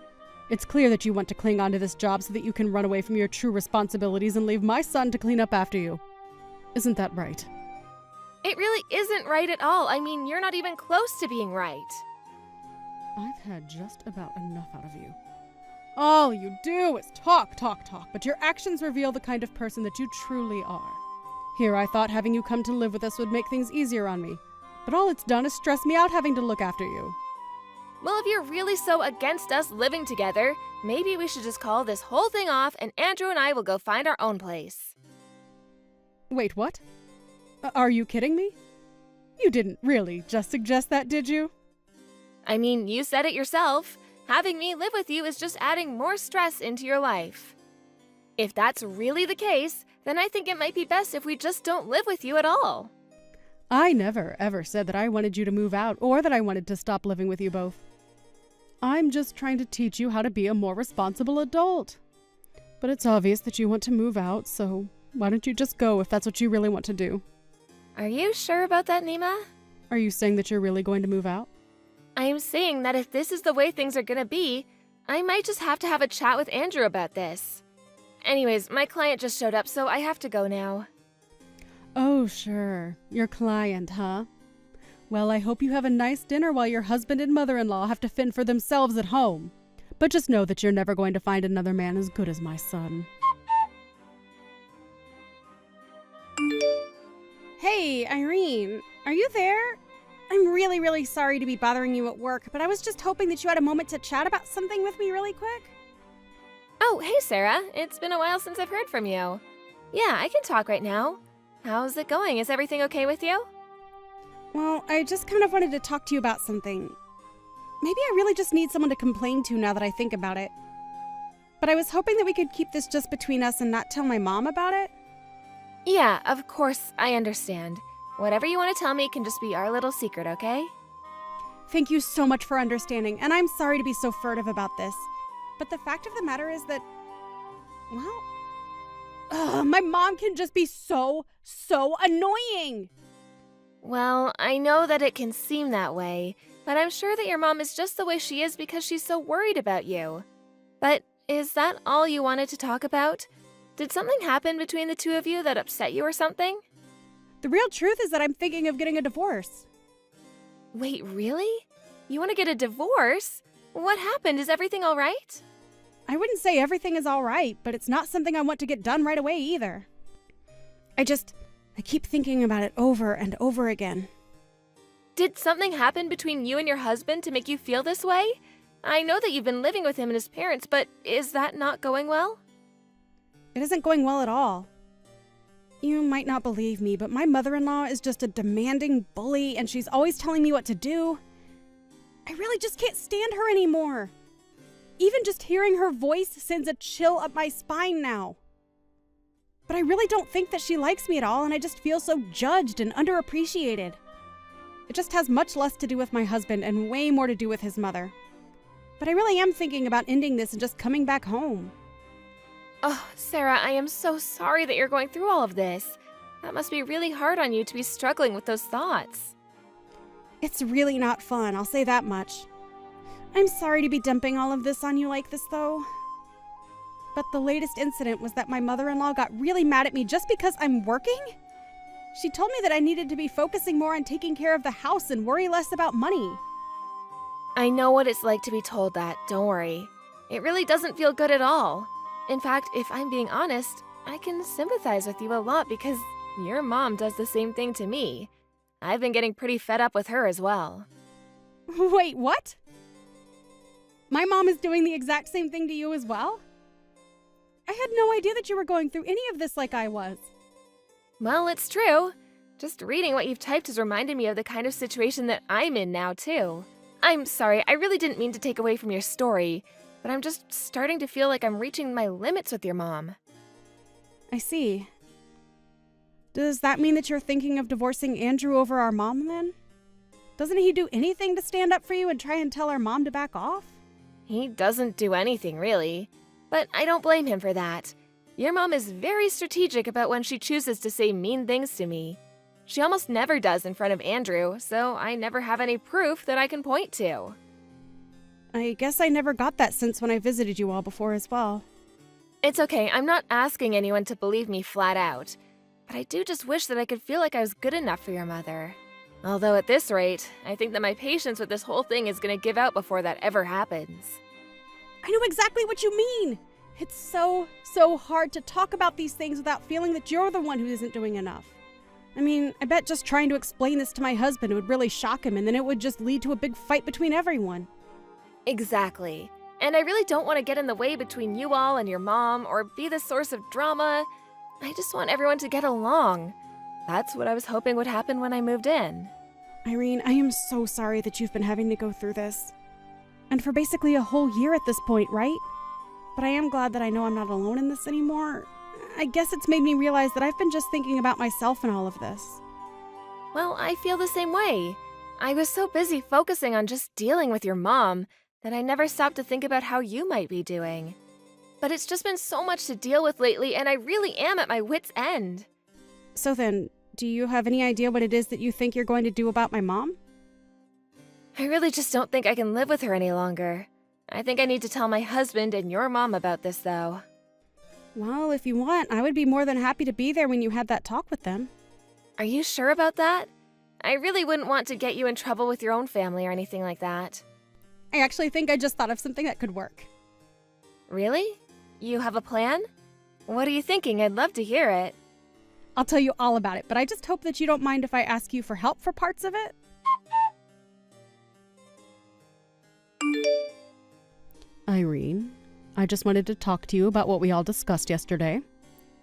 It's clear that you want to cling on to this job so that you can run away from your true responsibilities and leave my son to clean up after you. Isn't that right? It really isn't right at all. I mean, you're not even close to being right. I've had just about enough out of you. All you do is talk, but your actions reveal the kind of person that you truly are. Here, I thought having you come to live with us would make things easier on me, but all it's done is stress me out having to look after you. Well, if you're really so against us living together, maybe we should just call this whole thing off and Andrew and I will go find our own place. Wait, what? Are you kidding me? You didn't really just suggest that, did you? I mean, you said it yourself. Having me live with you is just adding more stress into your life. If that's really the case, then I think it might be best if we just don't live with you at all. I never, ever said that I wanted you to move out or that I wanted to stop living with you both. I'm just trying to teach you how to be a more responsible adult. But it's obvious that you want to move out, so why don't you just go if that's what you really want to do? Are you sure about that, Nima? Are you saying that you're really going to move out? I'm saying that if this is the way things are gonna be, I might just have to have a chat with Andrew about this. Anyways, my client just showed up, so I have to go now. Oh, sure. Your client, huh? Well, I hope you have a nice dinner while your husband and mother-in-law have to fend for themselves at home. But just know that you're never going to find another man as good as my son. Hey, Irene, are you there? I'm really sorry to be bothering you at work, but I was just hoping that you had a moment to chat about something with me really quick. Oh, hey Sarah. It's been a while since I've heard from you. Yeah, I can talk right now. How's it going? Is everything okay with you? Well, I just kind of wanted to talk to you about something. Maybe I really just need someone to complain to now that I think about it. But I was hoping that we could keep this just between us and not tell my mom about it. Yeah, of course, I understand. Whatever you want to tell me can just be our little secret, okay? Thank you so much for understanding, and I'm sorry to be so furtive about this. But the fact of the matter is that, well, my mom can just be so annoying. Well, I know that it can seem that way, but I'm sure that your mom is just the way she is because she's so worried about you. But is that all you wanted to talk about? Did something happen between the two of you that upset you or something? The real truth is that I'm thinking of getting a divorce. Wait, really? You want to get a divorce? What happened? Is everything all right? I wouldn't say everything is all right, but it's not something I want to get done right away either. I keep thinking about it over and over again. Did something happen between you and your husband to make you feel this way? I know that you've been living with him and his parents, but is that not going well? It isn't going well at all. You might not believe me, but my mother-in-law is just a demanding bully, and she's always telling me what to do. I really just can't stand her anymore. Even just hearing her voice sends a chill up my spine now. But I really don't think that she likes me at all, and I just feel so judged and underappreciated. It just has much less to do with my husband and way more to do with his mother. But I really am thinking about ending this and just coming back home. Oh, Sarah, I am so sorry that you're going through all of this. That must be really hard on you to be struggling with those thoughts. It's really not fun, I'll say that much. I'm sorry to be dumping all of this on you like this, though. But the latest incident was that my mother-in-law got really mad at me just because I'm working? She told me that I needed to be focusing more on taking care of the house and worry less about money. I know what it's like to be told that, don't worry. It really doesn't feel good at all. In fact, if I'm being honest, I can sympathize with you a lot because your mom does the same thing to me. I've been getting pretty fed up with her as well. Wait, what? My mom is doing the exact same thing to you as well? I had no idea that you were going through any of this like I was. Well, it's true. Just reading what you've typed has reminded me of the kind of situation that I'm in now, too. I'm sorry, I really didn't mean to take away from your story, but I'm just starting to feel like I'm reaching my limits with your mom. I see. Does that mean that you're thinking of divorcing Andrew over our mom, then? Doesn't he do anything to stand up for you and try and tell our mom to back off? He doesn't do anything, really. But I don't blame him for that. Your mom is very strategic about when she chooses to say mean things to me. She almost never does in front of Andrew, so I never have any proof that I can point to. I guess I never got that sense when I visited you all before as well. It's okay, I'm not asking anyone to believe me flat out. But I do just wish that I could feel like I was good enough for your mother. Although at this rate, I think that my patience with this whole thing is going to give out before that ever happens. I know exactly what you mean! It's so hard to talk about these things without feeling that you're the one who isn't doing enough. I mean, I bet just trying to explain this to my husband would really shock him, and then it would just lead to a big fight between everyone. Exactly. And I really don't want to get in the way between you all and your mom, or be the source of drama. I just want everyone to get along. That's what I was hoping would happen when I moved in. Irene, I am so sorry that you've been having to go through this. And for basically a whole year at this point, right? But I am glad that I know I'm not alone in this anymore. I guess it's made me realize that I've been just thinking about myself in all of this. Well, I feel the same way. I was so busy focusing on just dealing with your mom that I never stopped to think about how you might be doing. But it's just been so much to deal with lately, and I really am at my wit's end. So then, do you have any idea what it is that you think you're going to do about my mom? I really just don't think I can live with her any longer. I think I need to tell my husband and your mom about this, though. Well, if you want, I would be more than happy to be there when you had that talk with them. Are you sure about that? I really wouldn't want to get you in trouble with your own family or anything like that. I actually think I just thought of something that could work. Really? You have a plan? What are you thinking? I'd love to hear it. I'll tell you all about it, but I just hope that you don't mind if I ask you for help for parts of it. Irene, I just wanted to talk to you about what we all discussed yesterday.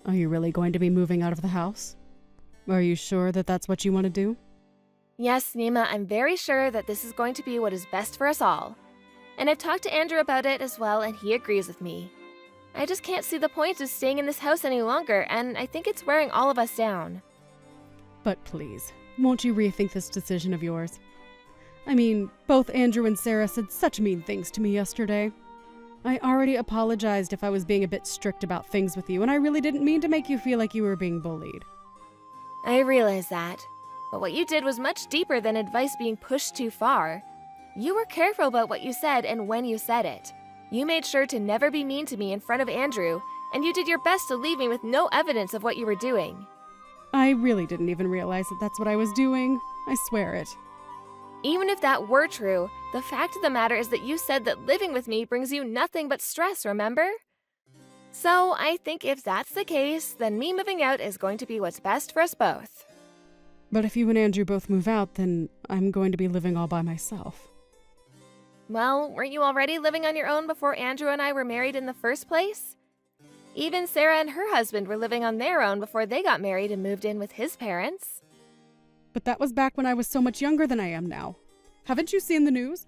Are you really going to be moving out of the house? Are you sure that that's what you want to do? Yes, Nima, I'm very sure that this is going to be what is best for us all. And I've talked to Andrew about it as well, and he agrees with me. I just can't see the point of staying in this house any longer, and I think it's wearing all of us down. But please, won't you rethink this decision of yours? I mean, both Andrew and Sarah said such mean things to me yesterday. I already apologized if I was being a bit strict about things with you, and I really didn't mean to make you feel like you were being bullied. I realize that. But what you did was much deeper than advice being pushed too far. You were careful about what you said and when you said it. You made sure to never be mean to me in front of Andrew, and you did your best to leave me with no evidence of what you were doing. I really didn't even realize that that's what I was doing. I swear it. Even if that were true, the fact of the matter is that you said that living with me brings you nothing but stress, remember? So I think if that's the case, then me moving out is going to be what's best for us both. But if you and Andrew both move out, then I'm going to be living all by myself. Well, weren't you already living on your own before Andrew and I were married in the first place? Even Sarah and her husband were living on their own before they got married and moved in with his parents. But that was back when I was so much younger than I am now. Haven't you seen the news?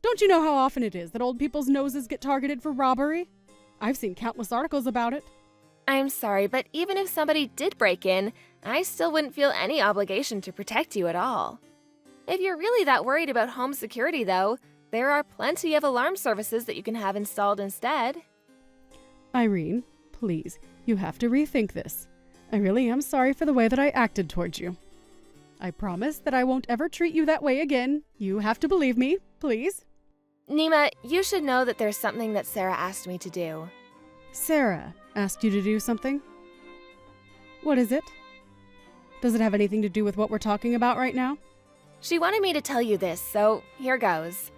Don't you know how often it is that old people's noses get targeted for robbery? I've seen countless articles about it. I'm sorry, but even if somebody did break in, I still wouldn't feel any obligation to protect you at all. If you're really that worried about home security, though, there are plenty of alarm services that you can have installed instead. Irene, please, you have to rethink this. I really am sorry for the way that I acted towards you. I promise that I won't ever treat you that way again. You have to believe me, please. Nima, you should know that there's something that Sarah asked me to do. Sarah asked you to do something? What is it? Does it have anything to do with what we're talking about right now? She wanted me to tell you this, so here goes.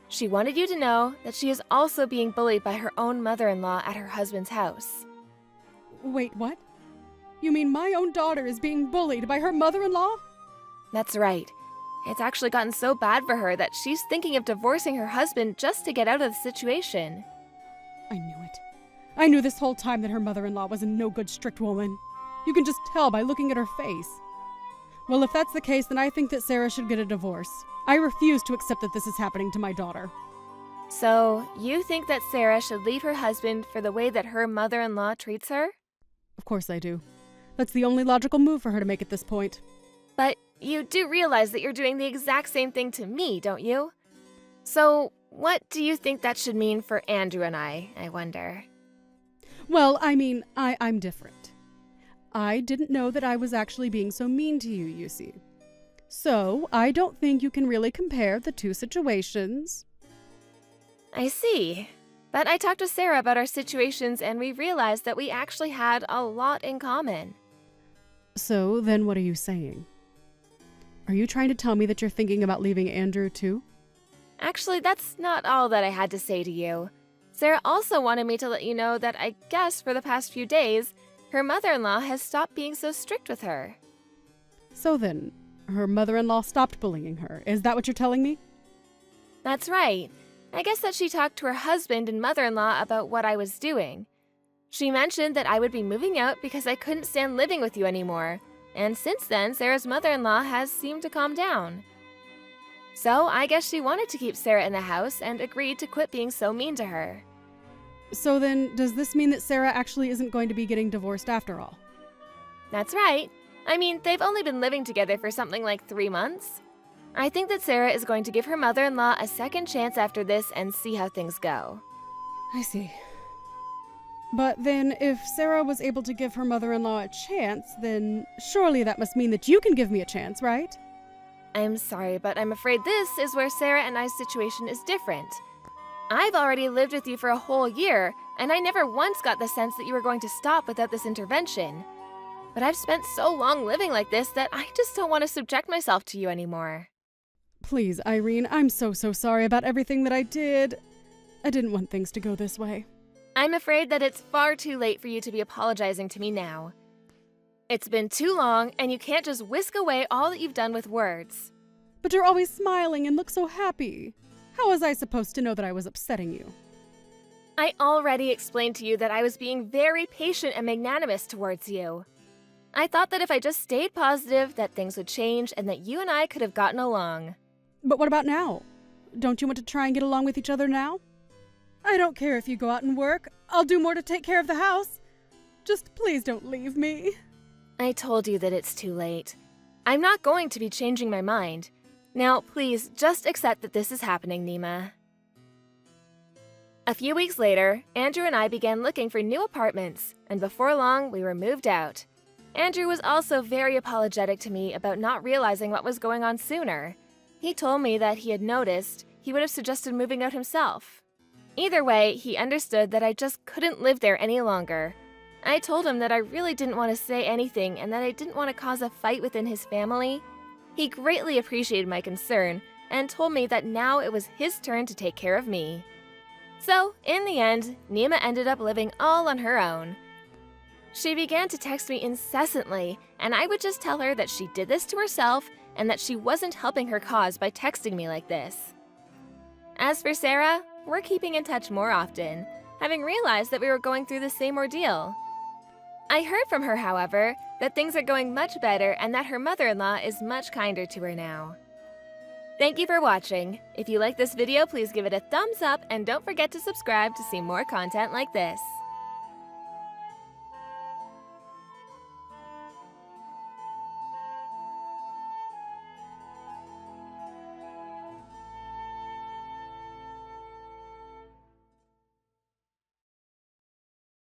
She wanted you to know that she is also being bullied by her own mother-in-law at her husband's house. Wait, what? You mean my own daughter is being bullied by her mother-in-law? That's right. It's actually gotten so bad for her that she's thinking of divorcing her husband just to get out of the situation. I knew it. I knew this whole time that her mother-in-law was a no-good strict woman. You can just tell by looking at her face. Well, if that's the case, then I think that Sarah should get a divorce. I refuse to accept that this is happening to my daughter. So, you think that Sarah should leave her husband for the way that her mother-in-law treats her? Of course I do. That's the only logical move for her to make at this point. But you do realize that you're doing the exact same thing to me, don't you? So, what do you think that should mean for Andrew and I wonder? Well, I mean, I'm different. I didn't know that I was actually being so mean to you, you see. So, I don't think you can really compare the two situations. I see. But I talked to Sarah about our situations and we realized that we actually had a lot in common. So, then what are you saying? Are you trying to tell me that you're thinking about leaving Andrew too? Actually, that's not all that I had to say to you. Sarah also wanted me to let you know that I guess for the past few days, her mother-in-law has stopped being so strict with her. So then, her mother-in-law stopped bullying her. Is that what you're telling me? That's right. I guess that she talked to her husband and mother-in-law about what I was doing. She mentioned that I would be moving out because I couldn't stand living with you anymore. And since then, Sarah's mother-in-law has seemed to calm down. So I guess she wanted to keep Sarah in the house and agreed to quit being so mean to her. So then, does this mean that Sarah actually isn't going to be getting divorced after all? That's right. I mean, they've only been living together for something like 3 months. I think that Sarah is going to give her mother-in-law a second chance after this and see how things go. I see. But then, if Sarah was able to give her mother-in-law a chance, then surely that must mean that you can give me a chance, right? I'm sorry, but I'm afraid this is where Sarah and I's situation is different. I've already lived with you for a whole year, and I never once got the sense that you were going to stop without this intervention. But I've spent so long living like this that I just don't want to subject myself to you anymore. Please, Irene, I'm so sorry about everything that I did. I didn't want things to go this way. I'm afraid that it's far too late for you to be apologizing to me now. It's been too long, and you can't just whisk away all that you've done with words. But you're always smiling and look so happy. How was I supposed to know that I was upsetting you? I already explained to you that I was being very patient and magnanimous towards you. I thought that if I just stayed positive, that things would change and that you and I could have gotten along. But what about now? Don't you want to try and get along with each other now? I don't care if you go out and work. I'll do more to take care of the house. Just please don't leave me. I told you that it's too late. I'm not going to be changing my mind. Now, please, just accept that this is happening, Nima. A few weeks later, Andrew and I began looking for new apartments, and before long, we were moved out. Andrew was also very apologetic to me about not realizing what was going on sooner. He told me that he had noticed he would have suggested moving out himself. Either way, he understood that I just couldn't live there any longer. I told him that I really didn't want to say anything and that I didn't want to cause a fight within his family. He greatly appreciated my concern and told me that now it was his turn to take care of me. So, in the end, Nima ended up living all on her own. She began to text me incessantly, and I would just tell her that she did this to herself and that she wasn't helping her cause by texting me like this. As for Sarah, we're keeping in touch more often, having realized that we were going through the same ordeal. I heard from her, however, that things are going much better and that her mother-in-law is much kinder to her now. Thank you for watching. If you like this video, please give it a thumbs up and don't forget to subscribe to see more content like this.